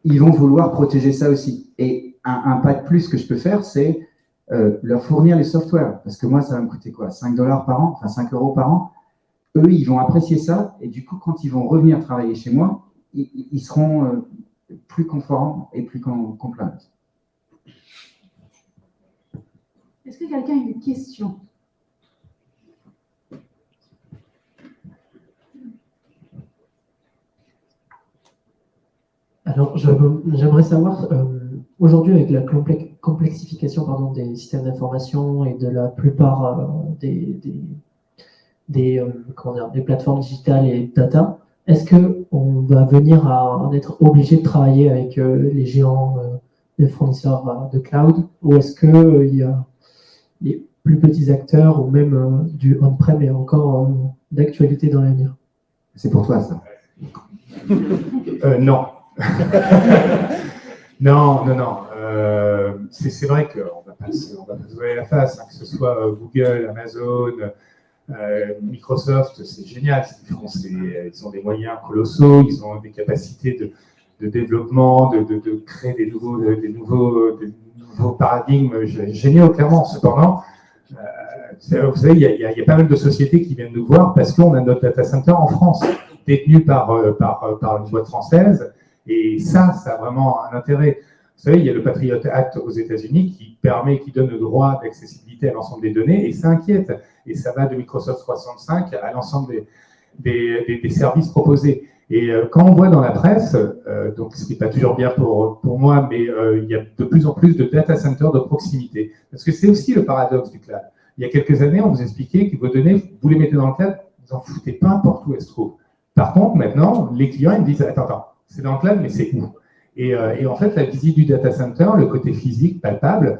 ils vont vouloir protéger ça aussi. Et un pas de plus que je peux faire, c'est leur fournir les softwares. Parce que moi, ça va me coûter quoi, 5 $ par an, enfin 5 € par an. Eux, ils vont apprécier ça. Et du coup, quand ils vont revenir travailler chez moi, ils seront plus conformes et plus compliant. Est-ce que quelqu'un a une question? Alors, j'aimerais savoir, aujourd'hui, avec la complexification des systèmes d'information et de la plupart des plateformes digitales et data, est-ce qu'on va venir à en être obligé de travailler avec les géants, les fournisseurs de cloud, ou est-ce qu'il y a les plus petits acteurs ou même du on-prem est encore d'actualité dans l'avenir? C'est pour toi, ça. Non. Non. C'est vrai qu'on va pas se voiler la face, hein, que ce soit Google, Amazon, Microsoft, c'est génial. Ils ont des moyens colossaux, ils ont des capacités de développement, de créer des nouveaux paradigmes géniaux, clairement. Cependant, vous savez, il y a pas mal de sociétés qui viennent nous voir parce qu'on a notre data center en France, détenu par une boîte française. Et ça a vraiment un intérêt. Vous savez, il y a le Patriot Act aux États-Unis qui donne le droit d'accessibilité à l'ensemble des données, et ça inquiète. Et ça va de Microsoft 365 à l'ensemble des services proposés. Et quand on voit dans la presse, donc ce qui n'est pas toujours bien pour moi, mais il y a de plus en plus de data centers de proximité. Parce que c'est aussi le paradoxe du cloud. Il y a quelques années, on vous expliquait que vos données, vous les mettez dans le cloud, vous en foutez peu importe où elles se trouvent. Par contre, maintenant, les clients, ils me disent, attends, c'est dans le cloud, mais c'est où? Et en fait, la visite du data center, le côté physique, palpable,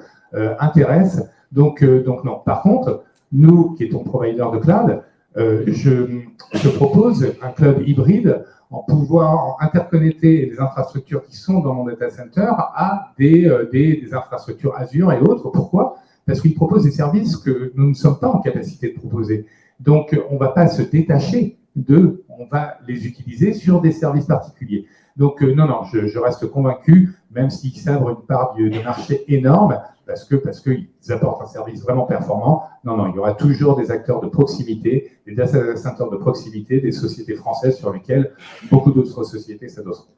intéresse. Donc non. Par contre, nous, qui étions provider de cloud, Je propose un cloud hybride en pouvoir interconnecter les infrastructures qui sont dans mon data center à des infrastructures Azure et autres. Pourquoi? Parce qu'ils proposent des services que nous ne sommes pas en capacité de proposer. Donc, on ne va pas se détacher d'eux, on va les utiliser sur des services particuliers. Donc, non, je reste convaincu, même s'ils sabrent une part du marché énorme, parce qu'ils apportent un service vraiment performant. Non, il y aura toujours des acteurs de proximité, des data centers de proximité, des sociétés françaises sur lesquelles beaucoup d'autres sociétés s'adossent.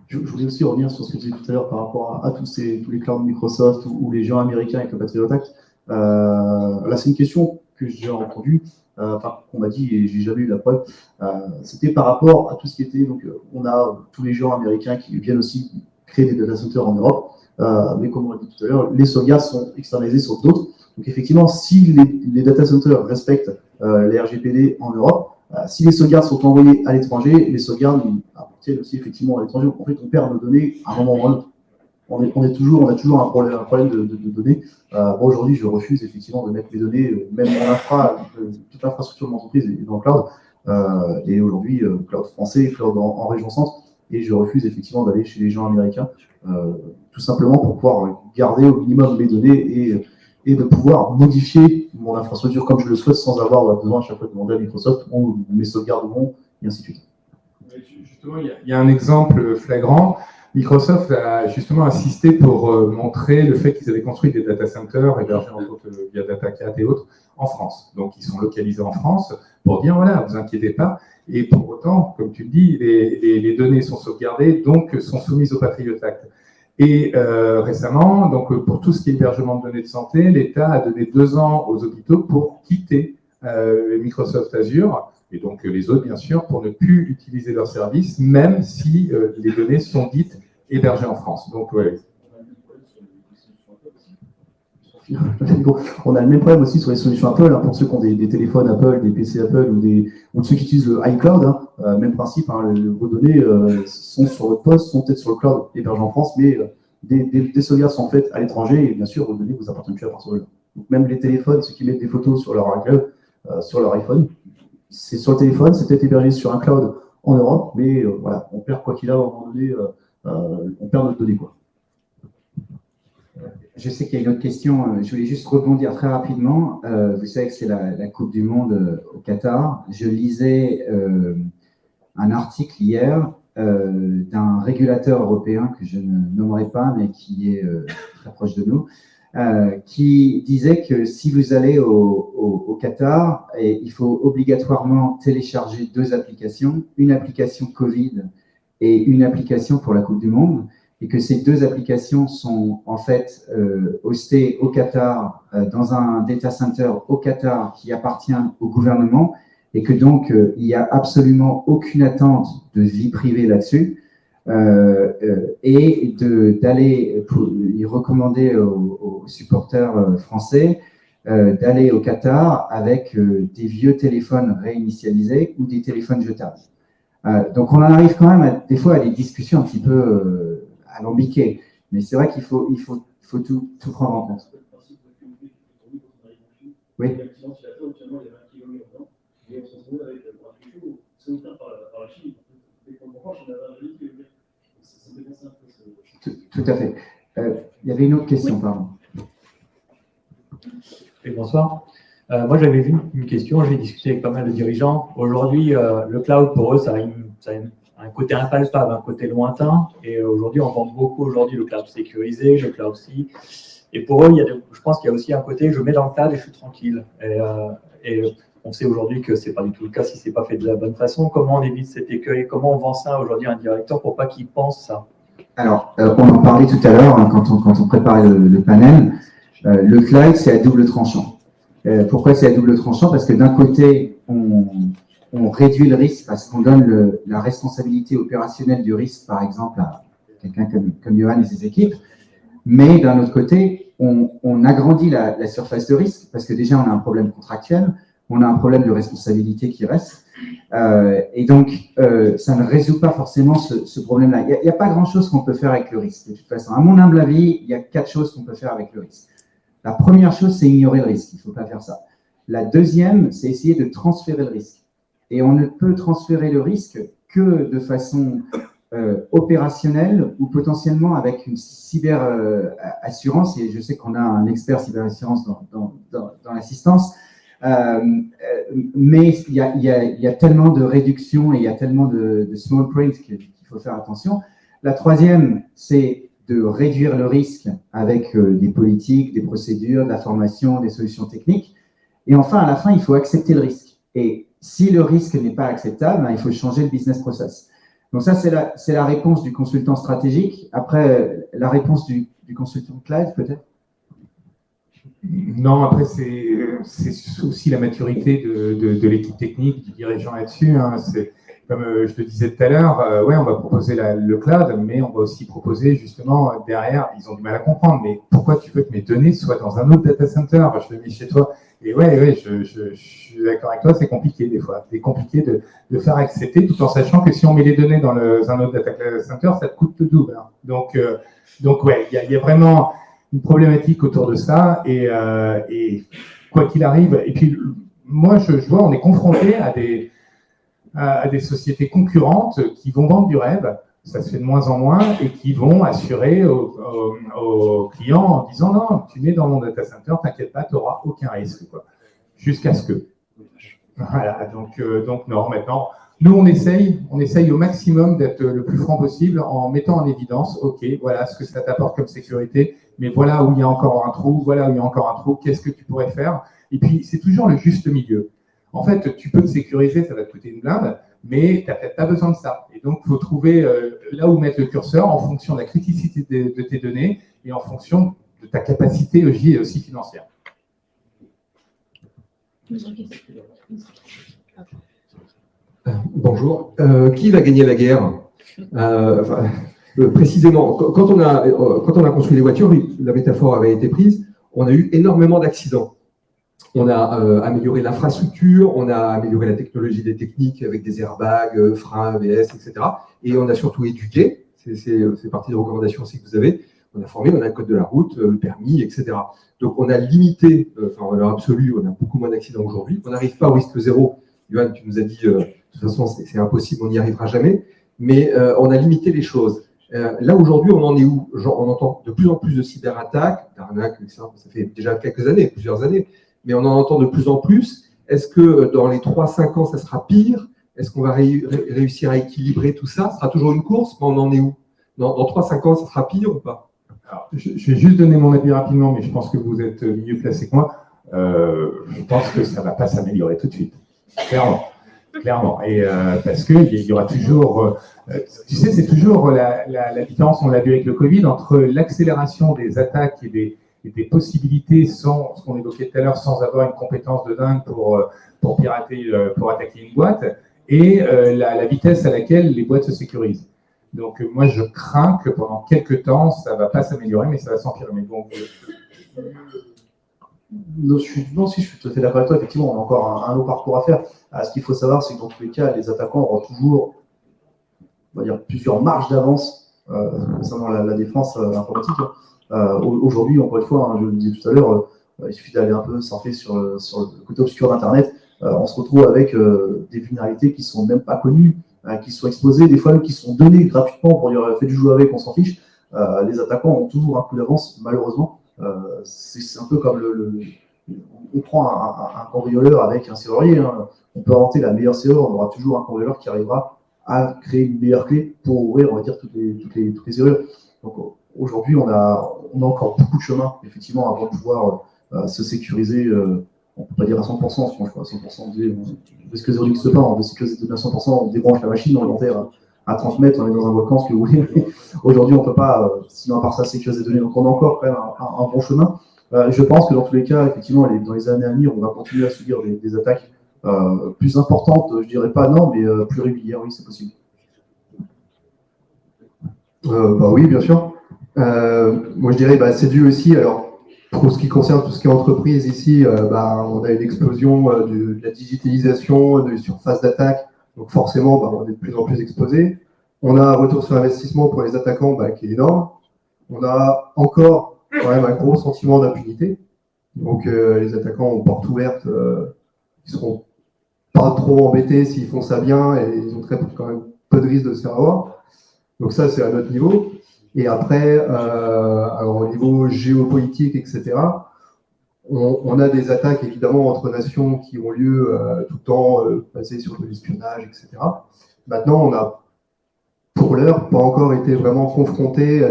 Je voulais aussi revenir sur ce que tu disais tout à l'heure par rapport à tous les clouds Microsoft ou les géants américains avec le Patriot Act. Là, c'est une question que j'ai entendue, qu'on m'a dit et j'ai jamais eu la preuve. C'était par rapport à tout ce qui était. Donc, on a tous les géants américains qui viennent aussi créer des data centers en Europe, mais comme on l'a dit tout à l'heure, les sauvegardes sont externalisées sur d'autres. Donc, effectivement, si les data centers respectent les RGPD en Europe, si les sauvegardes sont envoyées à l'étranger, les sauvegardes appartiennent aussi effectivement à l'étranger. En fait, on perd nos données à un moment ou à un autre. On a toujours un problème de données. Aujourd'hui, je refuse effectivement de mettre mes données, même mon toute l'infrastructure de l'entreprise est dans le cloud. Et aujourd'hui, cloud français, cloud en région centre. Et je refuse effectivement d'aller chez les gens américains, tout simplement pour pouvoir garder au minimum mes données et de pouvoir modifier mon infrastructure comme je le souhaite sans avoir besoin à chaque fois de demander à Microsoft où mes sauvegardes vont, et ainsi de suite. Justement, il y a un exemple flagrant. Microsoft a justement insisté pour montrer le fait qu'ils avaient construit des data centers hébergés entre autres via DataCat et autres en France. Donc, ils sont localisés en France pour dire, voilà, vous inquiétez pas. Et pour autant, comme tu le dis, les données sont sauvegardées, donc sont soumises au Patriot Act. Et récemment, donc, pour tout ce qui est hébergement de données de santé, l'État a donné 2 ans aux hôpitaux pour quitter Microsoft Azure, et donc les autres, bien sûr, pour ne plus utiliser leurs services, même si les données sont dites hébergées en France. Donc, ouais. On a le même problème aussi sur les solutions Apple, pour ceux qui ont des téléphones Apple, des PC Apple ou ceux qui utilisent le iCloud, même principe, vos données sont sur votre poste, sont peut-être sur le cloud hébergé en France, mais des sauvegardes sont faites à l'étranger et bien sûr vos données ne vous appartiennent plus à partir de là. Donc même les téléphones, ceux qui mettent des photos sur leur iCloud, sur leur iPhone, c'est sur le téléphone, c'est peut-être hébergé sur un cloud en Europe, mais voilà, on perd quoi qu'il a à un moment donné, on perd notre donnée, quoi. Je sais qu'il y a une autre question. Je voulais juste rebondir très rapidement. Vous savez que c'est la Coupe du Monde au Qatar. Je lisais un article hier d'un régulateur européen que je ne nommerai pas, mais qui est très proche de nous, qui disait que si vous allez au Qatar, il faut obligatoirement télécharger 2 applications, une application Covid et une application pour la Coupe du Monde. Et que ces 2 applications sont en fait hostées au Qatar, dans un data center au Qatar qui appartient au gouvernement, et que donc il n'y a absolument aucune attente de vie privée là-dessus, et d'aller, il recommandait aux supporters français d'aller au Qatar avec des vieux téléphones réinitialisés ou des téléphones jetables. Donc on en arrive quand même des fois à des discussions un petit peu alambiqué, mais c'est vrai qu'il faut tout prendre en compte. Oui. Tout à fait. Il y avait une autre question, pardon. Oui, bonsoir. Moi, j'avais vu une question, j'ai discuté avec pas mal de dirigeants. Aujourd'hui, le cloud, pour eux, ça a un côté impalpable, un côté lointain. Et aujourd'hui, on vend beaucoup le cloud sécurisé, le cloud si. Et pour eux, je pense qu'il y a aussi un côté, je mets dans le cloud et je suis tranquille. Et on sait aujourd'hui que ce n'est pas du tout le cas si ce n'est pas fait de la bonne façon. Comment on évite cet écueil? Comment on vend ça aujourd'hui à un directeur pour pas qu'il pense ça? Alors, on en parlait tout à l'heure quand on préparait le panel. Le cloud, c'est à double tranchant. Pourquoi c'est à double tranchant? Parce que d'un côté, on réduit le risque parce qu'on donne la responsabilité opérationnelle du risque, par exemple, à quelqu'un comme Johan et ses équipes. Mais d'un autre côté, on agrandit la surface de risque parce que déjà, on a un problème contractuel, on a un problème de responsabilité qui reste. Et donc, ça ne résout pas forcément ce problème-là. Il n'y a pas grand-chose qu'on peut faire avec le risque. De toute façon, à mon humble avis, il y a 4 choses qu'on peut faire avec le risque. La première chose, c'est ignorer le risque. Il ne faut pas faire ça. La deuxième, c'est essayer de transférer le risque. Et on ne peut transférer le risque que de façon opérationnelle ou potentiellement avec une cyber-assurance. Et je sais qu'on a un expert cyber-assurance dans l'assistance. Mais il y a tellement de réductions et il y a tellement de small print qu'il faut faire attention. La troisième, c'est de réduire le risque avec des politiques, des procédures, de la formation, des solutions techniques. Et enfin, à la fin, il faut accepter le risque. Et si le risque n'est pas acceptable, il faut changer le business process. Donc ça, c'est la réponse du consultant stratégique. Après, la réponse du consultant cloud, peut-être? Non, après, c'est aussi la maturité de l'équipe technique, du dirigeant là-dessus. Hein. C'est, comme je le disais tout à l'heure, ouais, on va proposer le cloud, mais on va aussi proposer justement derrière, ils ont du mal à comprendre, mais pourquoi tu veux que mes données soient dans un autre data center? Je le mets chez toi. Et ouais, je suis d'accord avec toi, c'est compliqué des fois. C'est compliqué de faire accepter tout en sachant que si on met les données dans un autre data center, ça te coûte le double. Hein. Donc ouais, il y a vraiment une problématique autour de ça et quoi qu'il arrive. Et puis, moi, je vois, on est confronté à des sociétés concurrentes qui vont vendre du rêve, ça se fait de moins en moins, et qui vont assurer aux clients en disant non, tu mets dans mon data center, t'inquiète pas, tu n'auras aucun risque, quoi. Jusqu'à ce que. Voilà, donc non, maintenant, nous on essaye au maximum d'être le plus franc possible en mettant en évidence, ok, voilà ce que ça t'apporte comme sécurité, mais voilà où il y a encore un trou, qu'est-ce que tu pourrais faire? Et puis c'est toujours le juste milieu. En fait, tu peux te sécuriser, ça va te coûter une blinde, mais tu n'as peut-être pas besoin de ça. Et donc, il faut trouver là où mettre le curseur en fonction de la criticité de tes données et en fonction de ta capacité aussi financière. Bonjour. Qui va gagner la guerre? Précisément, quand on a construit les voitures, la métaphore avait été prise, on a eu énormément d'accidents. On a amélioré l'infrastructure, on a amélioré la technologie des techniques avec des airbags, freins, ABS, etc. Et on a surtout éduqué, c'est partie des recommandations aussi que vous avez, on a formé, on a le code de la route, le permis, etc. Donc on a limité, en valeur absolue, on a beaucoup moins d'accidents aujourd'hui. On n'arrive pas au risque zéro. Yoann, tu nous as dit, de toute façon, c'est impossible, on n'y arrivera jamais. Mais on a limité les choses. Là, aujourd'hui, on en est où? On entend de plus en plus de cyberattaques, d'arnaques, etc. Ça fait déjà quelques années, plusieurs années. Mais on en entend de plus en plus. Est-ce que dans les 3-5 ans, ça sera pire? Est-ce qu'on va réussir à équilibrer tout ça? Ce sera toujours une course, mais on en est où? Dans 3-5 ans, ça sera pire ou pas? Alors, je vais juste donner mon avis rapidement, mais je pense que vous êtes mieux placé que moi. Je pense que ça ne va pas s'améliorer tout de suite. Clairement. Et parce qu'il y aura toujours... tu sais, c'est toujours la différence, on l'a vu avec le Covid, entre l'accélération des attaques et des possibilités sans, ce qu'on évoquait tout à l'heure, sans avoir une compétence de dingue pour pirater, pour attaquer une boîte, et la vitesse à laquelle les boîtes se sécurisent. Donc moi, je crains que pendant quelques temps, ça ne va pas s'améliorer, mais ça va s'empirer. Mais bon, je suis tout à fait d'accord avec toi. Effectivement, on a encore un long parcours à faire. Ce qu'il faut savoir, c'est que dans tous les cas, les attaquants auront toujours, on va dire, plusieurs marges d'avance concernant la défense informatique. Aujourd'hui, encore une fois, je le disais tout à l'heure, il suffit d'aller un peu surfer sur le côté obscur d'Internet. On se retrouve avec des vulnérabilités qui ne sont même pas connues, qui sont exposées, des fois même qui sont données gratuitement pour dire faites du jouer avec, on s'en fiche. Les attaquants ont toujours un coup d'avance, malheureusement. C'est un peu comme on prend un cambrioleur avec un serrurier. Hein. On peut inventer la meilleure serrure, on aura toujours un cambrioleur qui arrivera à créer une meilleure clé pour ouvrir, on va dire, toutes les serrures. Donc aujourd'hui, on a encore beaucoup de chemin, effectivement, avant de pouvoir se sécuriser. On ne peut pas dire à 100%, je crois, à 100%, on risque zéro n'existe pas, on veut sécuriser à 100%, on débranche la machine, on l'enterre à 30 mètres, on est dans un volcan, ce que vous voulez. Aujourd'hui, on ne peut pas, sinon à part ça, sécuriser les données. Donc on a encore quand même un bon chemin. Je pense que dans tous les cas, effectivement, dans les années à venir, on va continuer à subir des attaques plus importantes, je dirais pas non, mais plus régulières, oui, c'est possible. Oui, bien sûr. Moi, je dirais, c'est dû aussi, alors, pour ce qui concerne tout ce qui est entreprise ici, on a une explosion de la digitalisation, de surface d'attaque, donc forcément, on est de plus en plus exposé. On a un retour sur investissement pour les attaquants qui est énorme. On a encore quand même un gros sentiment d'impunité. Donc les attaquants ont porte ouverte, ils seront pas trop embêtés s'ils font ça bien et ils ont quand même peu de risque de se faire avoir. Donc ça, c'est à notre niveau. Et après, alors au niveau géopolitique, etc., on a des attaques évidemment entre nations qui ont lieu tout le temps, basées sur de l'espionnage, etc. Maintenant, on n'a pour l'heure pas encore été vraiment confronté à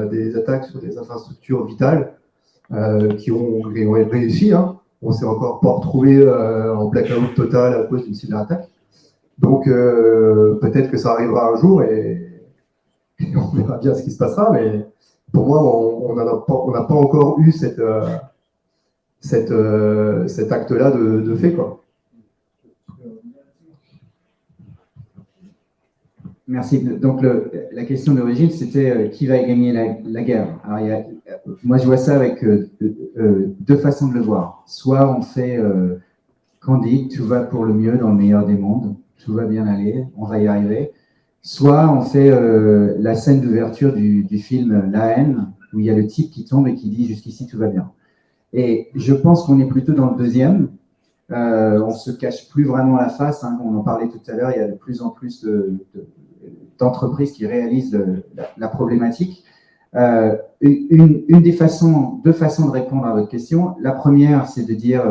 des attaques sur des infrastructures vitales qui ont réussi. Hein. On s'est encore pas retrouvé en blackout total à cause d'une cyberattaque. Donc peut-être que ça arrivera un jour et on verra bien ce qui se passera. Mais pour moi, on n'a pas encore eu cet acte-là de fait, quoi. Merci. Donc, la question d'origine, c'était qui va gagner la guerre. Alors, moi, je vois ça avec deux façons de le voir. Soit on fait Candide, tout va pour le mieux dans le meilleur des mondes, tout va bien aller, on va y arriver. Soit on fait la scène d'ouverture du film La Haine, où il y a le type qui tombe et qui dit « jusqu'ici, tout va bien ». Et je pense qu'on est plutôt dans le deuxième. On ne se cache plus vraiment la face. Hein, on en parlait tout à l'heure, il y a de plus en plus d'entreprises qui réalisent la problématique. Deux façons de répondre à votre question. La première, c'est de dire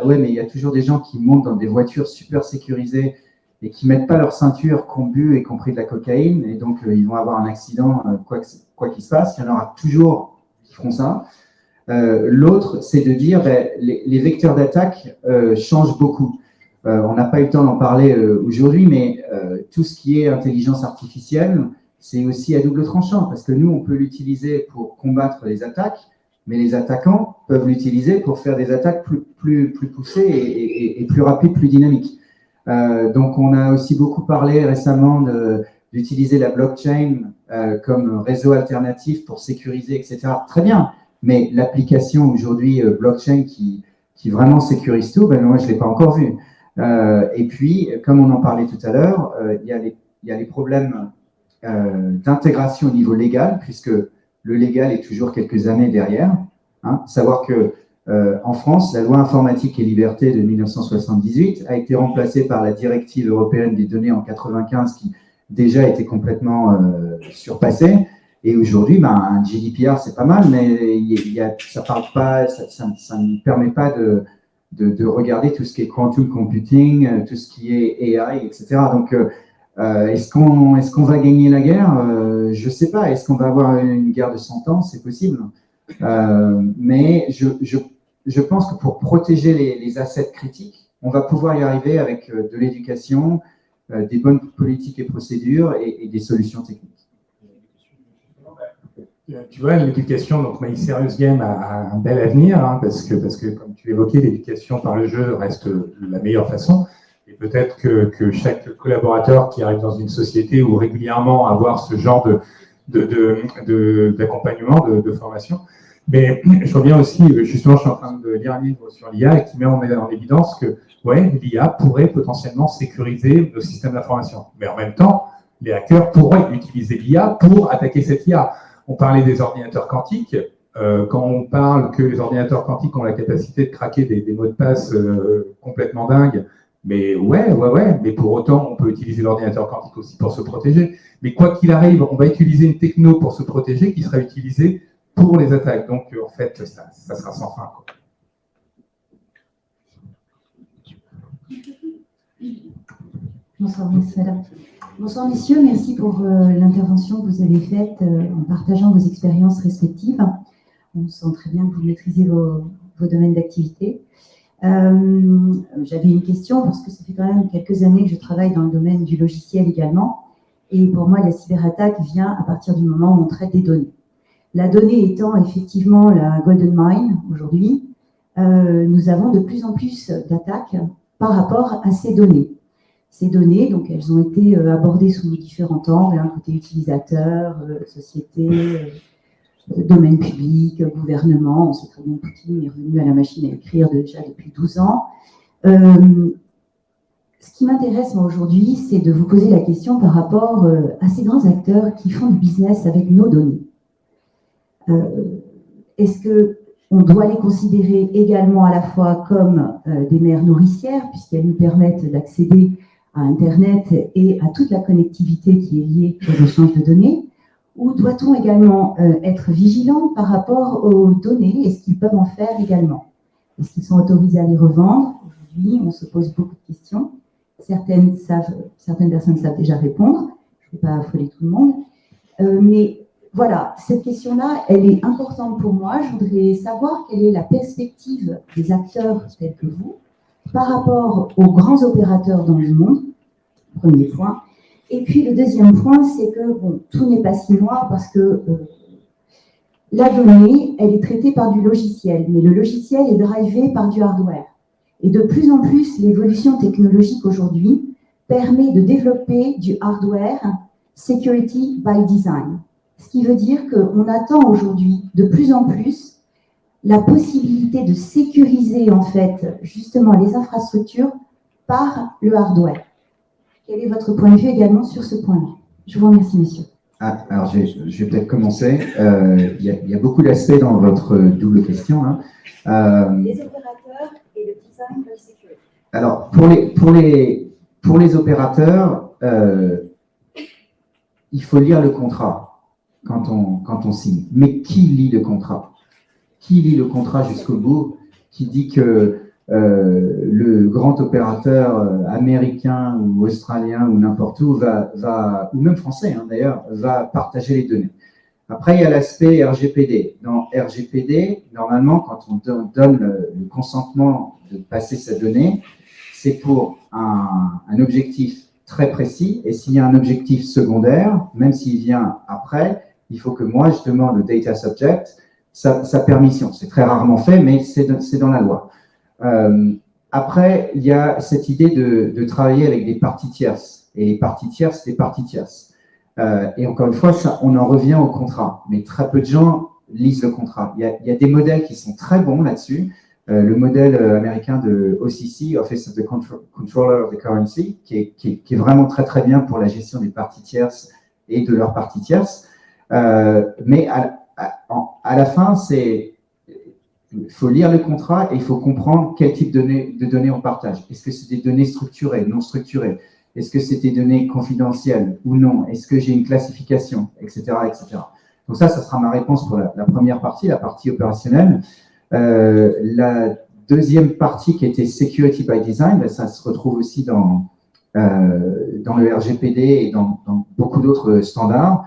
ouais, mais il y a toujours des gens qui montent dans des voitures super sécurisées et qui ne mettent pas leur ceinture, qui ont bu et qui ont pris de la cocaïne, et donc ils vont avoir un accident, quoi qu'il se passe. Il y en aura toujours qui feront ça. L'autre, c'est de dire les vecteurs d'attaque changent beaucoup. On n'a pas eu le temps d'en parler aujourd'hui, mais tout ce qui est intelligence artificielle, c'est aussi à double tranchant, parce que nous, on peut l'utiliser pour combattre les attaques, mais les attaquants peuvent l'utiliser pour faire des attaques plus poussées et plus rapides, plus dynamiques. Donc, on a aussi beaucoup parlé récemment d'utiliser la blockchain comme réseau alternatif pour sécuriser, etc. Très bien, mais l'application aujourd'hui blockchain qui vraiment sécurise tout, moi, je ne l'ai pas encore vue. Et puis, comme on en parlait tout à l'heure, il y a les problèmes d'intégration au niveau légal, puisque le légal est toujours quelques années derrière. Hein. Savoir que en France, la loi informatique et liberté de 1978 a été remplacée par la directive européenne des données en 95, qui déjà était complètement surpassée. Et aujourd'hui, un GDPR, c'est pas mal, mais ça ne permet pas de regarder tout ce qui est quantum computing, tout ce qui est AI, etc. Donc, est-ce qu'on va gagner la guerre? Je ne sais pas. Est-ce qu'on va avoir une guerre de 100 ans? C'est possible. Mais je pense que pour protéger les assets critiques, on va pouvoir y arriver avec de l'éducation, des bonnes politiques et procédures et des solutions techniques. Tu vois, l'éducation, donc My Serious Game a un bel avenir, hein, parce que, comme tu évoquais, l'éducation par le jeu reste la meilleure façon. Et peut-être que chaque collaborateur qui arrive dans une société ou régulièrement avoir ce genre d'accompagnement, de formation. Mais je reviens aussi, justement, je suis en train de lire un livre sur l'IA et qui met en évidence que l'IA pourrait potentiellement sécuriser nos systèmes d'information. Mais en même temps, les hackers pourraient utiliser l'IA pour attaquer cette IA. On parlait des ordinateurs quantiques. Quand on parle que les ordinateurs quantiques ont la capacité de craquer des mots de passe complètement dingues, mais mais pour autant, on peut utiliser l'ordinateur quantique aussi pour se protéger. Mais quoi qu'il arrive, on va utiliser une techno pour se protéger qui sera utilisée pour les attaques. Donc, en fait, ça sera sans fin, quoi. Bonsoir, madame. Bonsoir, messieurs. Merci pour l'intervention que vous avez faite en partageant vos expériences respectives. On sent très bien que vous maîtrisez vos domaines d'activité. J'avais une question parce que ça fait quand même quelques années que je travaille dans le domaine du logiciel également. Et pour moi, la cyberattaque vient à partir du moment où on traite des données. La donnée étant effectivement la golden mine aujourd'hui, nous avons de plus en plus d'attaques par rapport à ces données. Ces données, donc, elles ont été abordées sous différents angles, côté utilisateur, société, domaine public, gouvernement. On sait très bien que Poutine est revenu à la machine à écrire déjà depuis 12 ans. Ce qui m'intéresse, moi, aujourd'hui, c'est de vous poser la question par rapport à ces grands acteurs qui font du business avec nos données. Est-ce que On doit les considérer également à la fois comme des mères nourricières, puisqu'elles nous permettent d'accéder à Internet et à toute la connectivité qui est liée aux échanges de données. Ou doit-on également être vigilant par rapport aux données et ce qu'ils peuvent en faire également? Est-ce qu'ils sont autorisés à les revendre? Aujourd'hui, on se pose beaucoup de questions. Certaines personnes savent déjà répondre. Je ne vais pas affoler tout le monde. Mais voilà, cette question-là, elle est importante pour moi. Je voudrais savoir quelle est la perspective des acteurs tels que vous par rapport aux grands opérateurs dans le monde, premier point. Et puis le deuxième point, c'est que bon, tout n'est pas si noir parce que la donnée, elle est traitée par du logiciel, mais le logiciel est drivé par du hardware. Et de plus en plus, l'évolution technologique aujourd'hui permet de développer du hardware security by design. Ce qui veut dire qu'on attend aujourd'hui de plus en plus la possibilité de sécuriser en fait justement les infrastructures par le hardware. Quel est votre point de vue également sur ce point-là? Je vous remercie, monsieur. Alors, je vais peut-être commencer. Il y a beaucoup d'aspects dans votre double question. Hein. Les opérateurs et le design de sécurité. Alors, pour les opérateurs, il faut lire le contrat quand on signe. Mais qui lit le contrat? Qui lit le contrat jusqu'au bout? Qui dit que le grand opérateur américain ou australien ou n'importe où va ou même français hein, d'ailleurs, va partager les données. Après, il y a l'aspect RGPD. Dans RGPD, normalement, quand on donne le consentement de passer sa donnée, c'est pour un objectif très précis. Et s'il y a un objectif secondaire, même s'il vient après, il faut que moi, je demande au data subject sa permission. C'est très rarement fait, mais c'est dans la loi. Après, il y a cette idée de travailler avec des parties tierces. Et les parties tierces, c'est des parties tierces. Et encore une fois, ça, on en revient au contrat. Mais très peu de gens lisent le contrat. Il y a des modèles qui sont très bons là-dessus. Le modèle américain de OCC, Office of the Controller of the Currency, qui est vraiment très très bien pour la gestion des parties tierces et de leurs parties tierces. Mais à la fin, il faut lire le contrat et il faut comprendre quel type de données on partage. Est-ce que c'est des données structurées, non structurées? Est-ce que c'est des données confidentielles ou non? Est-ce que j'ai une classification, etc., etc. Donc ça sera ma réponse pour la première partie, la partie opérationnelle. La deuxième partie qui était Security by Design, ça se retrouve aussi dans le RGPD et dans beaucoup d'autres standards.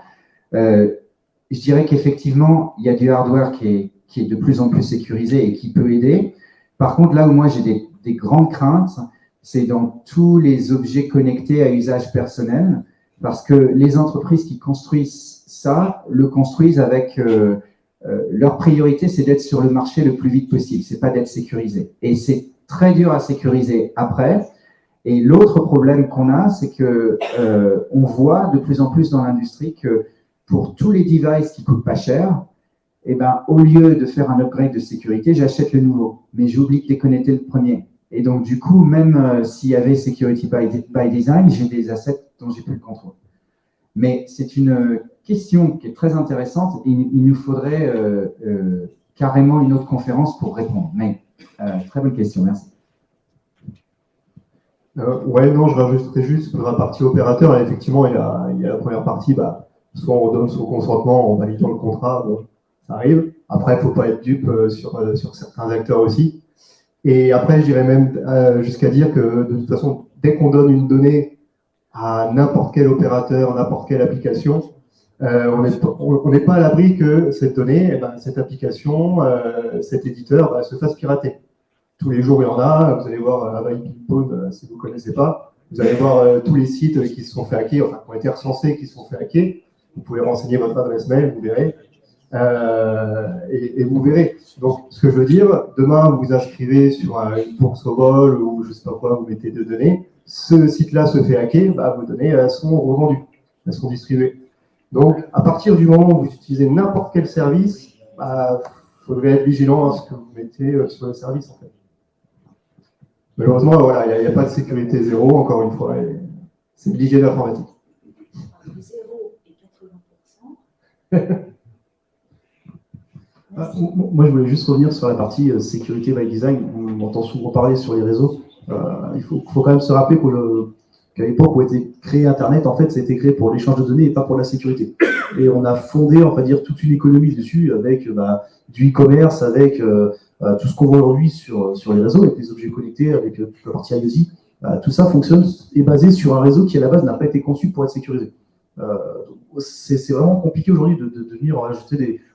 Je dirais qu'effectivement, il y a du hardware qui est de plus en plus sécurisé et qui peut aider. Par contre, là où moi j'ai des grandes craintes, c'est dans tous les objets connectés à usage personnel, parce que les entreprises qui construisent ça, le construisent avec leur priorité, c'est d'être sur le marché le plus vite possible, c'est pas d'être sécurisé. Et c'est très dur à sécuriser après. Et l'autre problème qu'on a, c'est que on voit de plus en plus dans l'industrie que pour tous les devices qui coûtent pas cher, eh ben, au lieu de faire un upgrade de sécurité, j'achète le nouveau, mais j'oublie de déconnecter le premier. Et donc, du coup, même s'il y avait Security by Design, j'ai des assets dont j'ai plus le contrôle. Mais c'est une question qui est très intéressante et il nous faudrait carrément une autre conférence pour répondre. Mais très bonne question, merci. Ouais, non, je rajouterais juste pour la partie opérateur, effectivement, il y a la première partie, soit on donne son consentement en validant le contrat, bon, ça arrive. Après, il ne faut pas être dupe sur certains acteurs aussi. Et après, je dirais même jusqu'à dire que de toute façon, dès qu'on donne une donnée à n'importe quel opérateur, n'importe quelle application, on n'est pas à l'abri que cette donnée, cette application, cet éditeur se fasse pirater. Tous les jours, il y en a. Vous allez voir Hawaii Ping-Pong, si vous ne connaissez pas. Vous allez voir tous les sites qui se sont fait hacker, enfin, qui ont été recensés, qui se sont fait hacker. Vous pouvez renseigner votre adresse mail, vous verrez. Et vous verrez. Donc, ce que je veux dire, demain, vous vous inscrivez sur une bourse au vol ou je ne sais pas quoi, vous mettez deux données. Ce site-là se fait hacker, vos données sont revendues, elles sont distribuées. Donc, à partir du moment où vous utilisez n'importe quel service, il faudrait être vigilant à ce que vous mettez sur le service, en fait. Malheureusement, voilà, il n'y a pas de sécurité zéro, encore une fois, c'est l'hygiène informatique. Moi, je voulais juste revenir sur la partie sécurité by design. On entend souvent parler sur les réseaux. Il faut quand même se rappeler qu'à l'époque où a été créé Internet, en fait, ça a été créé pour l'échange de données et pas pour la sécurité. Et on a fondé, on va dire, toute une économie dessus avec du e-commerce, avec tout ce qu'on voit aujourd'hui sur les réseaux, avec les objets connectés, avec la partie IoT. Tout ça fonctionne est basé sur un réseau qui, à la base, n'a pas été conçu pour être sécurisé. C'est vraiment compliqué aujourd'hui de venir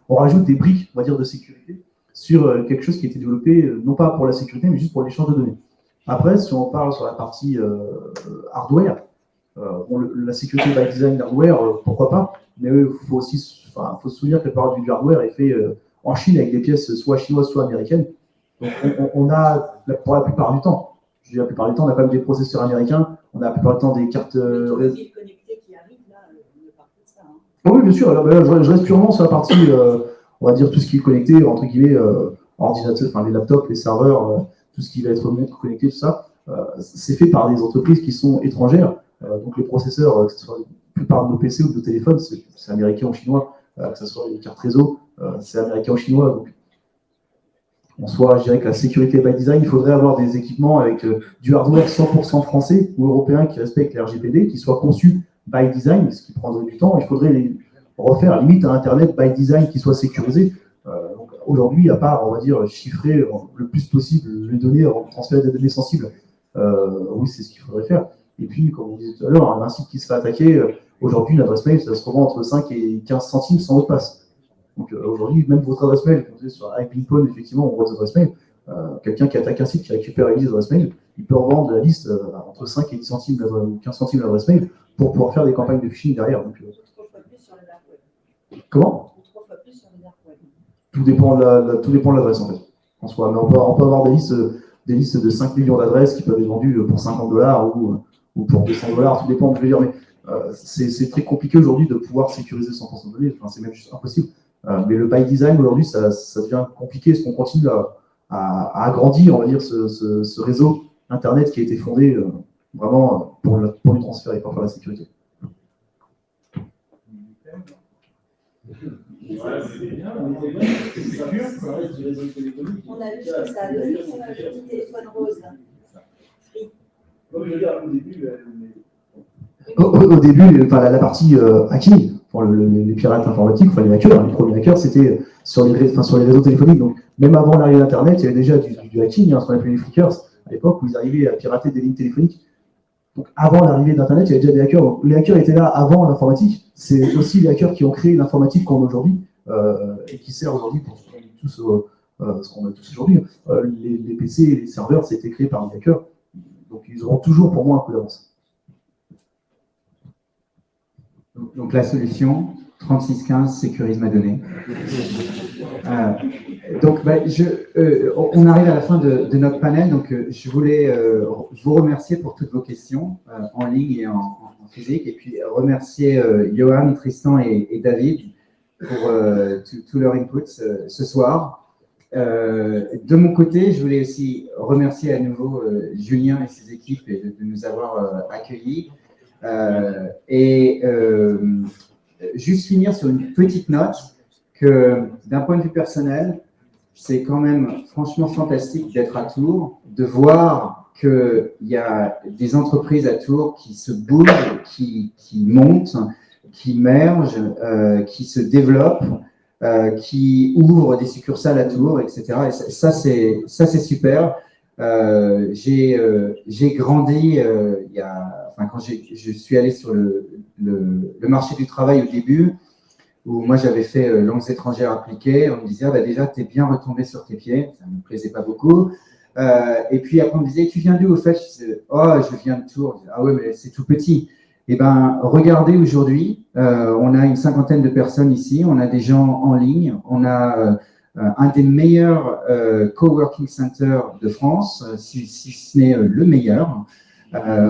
on rajoute des briques, on va dire, de sécurité sur quelque chose qui a été développé, non pas pour la sécurité, mais juste pour l'échange de données. Après, si on parle sur la partie hardware, la sécurité by design hardware, pourquoi pas, mais il faut se souvenir que la plupart du hardware est fait en Chine avec des pièces soit chinoises, soit américaines. Donc on a, pour la plupart du temps, je dis la plupart du temps, on a quand même des processeurs américains, on a la plupart du temps des cartes... Oui, bien sûr. Alors, je reste purement sur la partie, on va dire, tout ce qui est connecté, entre guillemets, ordinateur, enfin les laptops, les serveurs, tout ce qui va être montre connecté, tout ça. C'est fait par des entreprises qui sont étrangères. Donc les processeurs, que ce soit la plupart de nos PC ou de nos téléphones, c'est américain ou chinois. Que ce soit les cartes réseau, c'est américain ou chinois. Donc, en soi, je dirais que la sécurité by design, il faudrait avoir des équipements avec du hardware 100% français ou européen qui respecte les RGPD, qui soit conçu by design, ce qui prendrait du temps. Il faudrait refaire limite un Internet by design qui soit sécurisé. Donc aujourd'hui, à part, on va dire, chiffrer le plus possible les données, transférer des données sensibles, oui, c'est ce qu'il faudrait faire. Et puis, comme on disait tout à l'heure, un site qui se fait attaquer, aujourd'hui, une adresse mail, ça se revend entre 5 et 15 centimes sans mot de passe. Donc aujourd'hui, même votre adresse mail, comme vous savez, sur iPinPone, effectivement, on voit des adresses mail. Quelqu'un qui attaque un site, qui récupère une liste d'adresses mail, il peut revendre la liste entre 5 et 10 centimes ou 15 centimes l'adresse mail pour pouvoir faire des campagnes de phishing derrière. Donc, comment? Tout dépend de l'adresse, en fait, en soi. Mais on peut avoir des listes de 5 millions d'adresses qui peuvent être vendues pour $50 ou pour $200, tout dépend, je veux dire, mais c'est très compliqué aujourd'hui de pouvoir sécuriser 100% de données, enfin, c'est même juste impossible. Mais le by design, aujourd'hui, ça devient compliqué, parce qu'on continue à agrandir, on va dire, ce réseau Internet qui a été fondé vraiment pour le transfert et pas pour la sécurité. On a vu ce que ça a donné sur un petit téléphone rose. Au début, la partie hacking, les pirates informatiques, les hackers, les premiers hackers, c'était sur les réseaux téléphoniques. Donc, même avant l'arrivée d'Internet, il y avait déjà du hacking, ce qu'on appelait les flickers, à l'époque, où ils arrivaient à pirater des lignes téléphoniques. Donc, avant l'arrivée d'Internet, il y avait déjà des hackers. Donc, les hackers étaient là avant l'informatique. C'est aussi les hackers qui ont créé l'informatique qu'on a aujourd'hui et qui sert aujourd'hui pour ce qu'on a tous aujourd'hui. Les PC et les serveurs, c'était créé par les hackers. Donc, ils auront toujours, pour moi, un coup d'avance. Donc la solution, 3615, sécurise ma donnée. Donc on arrive à la fin de notre panel, donc je voulais vous remercier pour toutes vos questions en ligne et en physique, et puis remercier Johan, Tristan et David pour tout leur input ce soir. De mon côté, je voulais aussi remercier à nouveau Julien et ses équipes de nous avoir accueillis. Juste finir sur une petite note que d'un point de vue personnel, c'est quand même franchement fantastique d'être à Tours, de voir qu'il y a des entreprises à Tours qui se bougent, qui montent, qui mergent, qui se développent, qui ouvrent des succursales à Tours, etc. Et ça c'est super. J'ai grandi quand je suis allé sur le marché du travail au début, où moi j'avais fait langues étrangères appliquées, on me disait déjà tu es bien retombé sur tes pieds, ça ne me plaisait pas beaucoup. Et puis après on me disait tu viens d'où au fait? Je disais je viens de Tours. Ah ouais, mais c'est tout petit. Eh bien, regardez aujourd'hui, on a une 50aine de personnes ici, on a des gens en ligne, on a un des meilleurs coworking centers de France, si ce n'est le meilleur.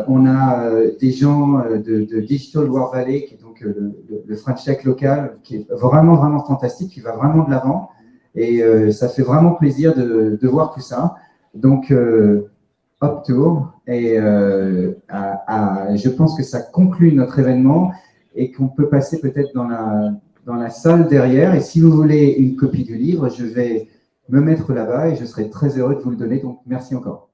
On a des gens de Digital War Valley, qui est donc le French Tech local, qui est vraiment, vraiment fantastique, qui va vraiment de l'avant. Et ça fait vraiment plaisir de voir tout ça. Donc, hop Tours. Et je pense que ça conclut notre événement et qu'on peut passer peut-être dans dans la salle derrière. Et si vous voulez une copie du livre, je vais me mettre là-bas et je serai très heureux de vous le donner. Donc, merci encore.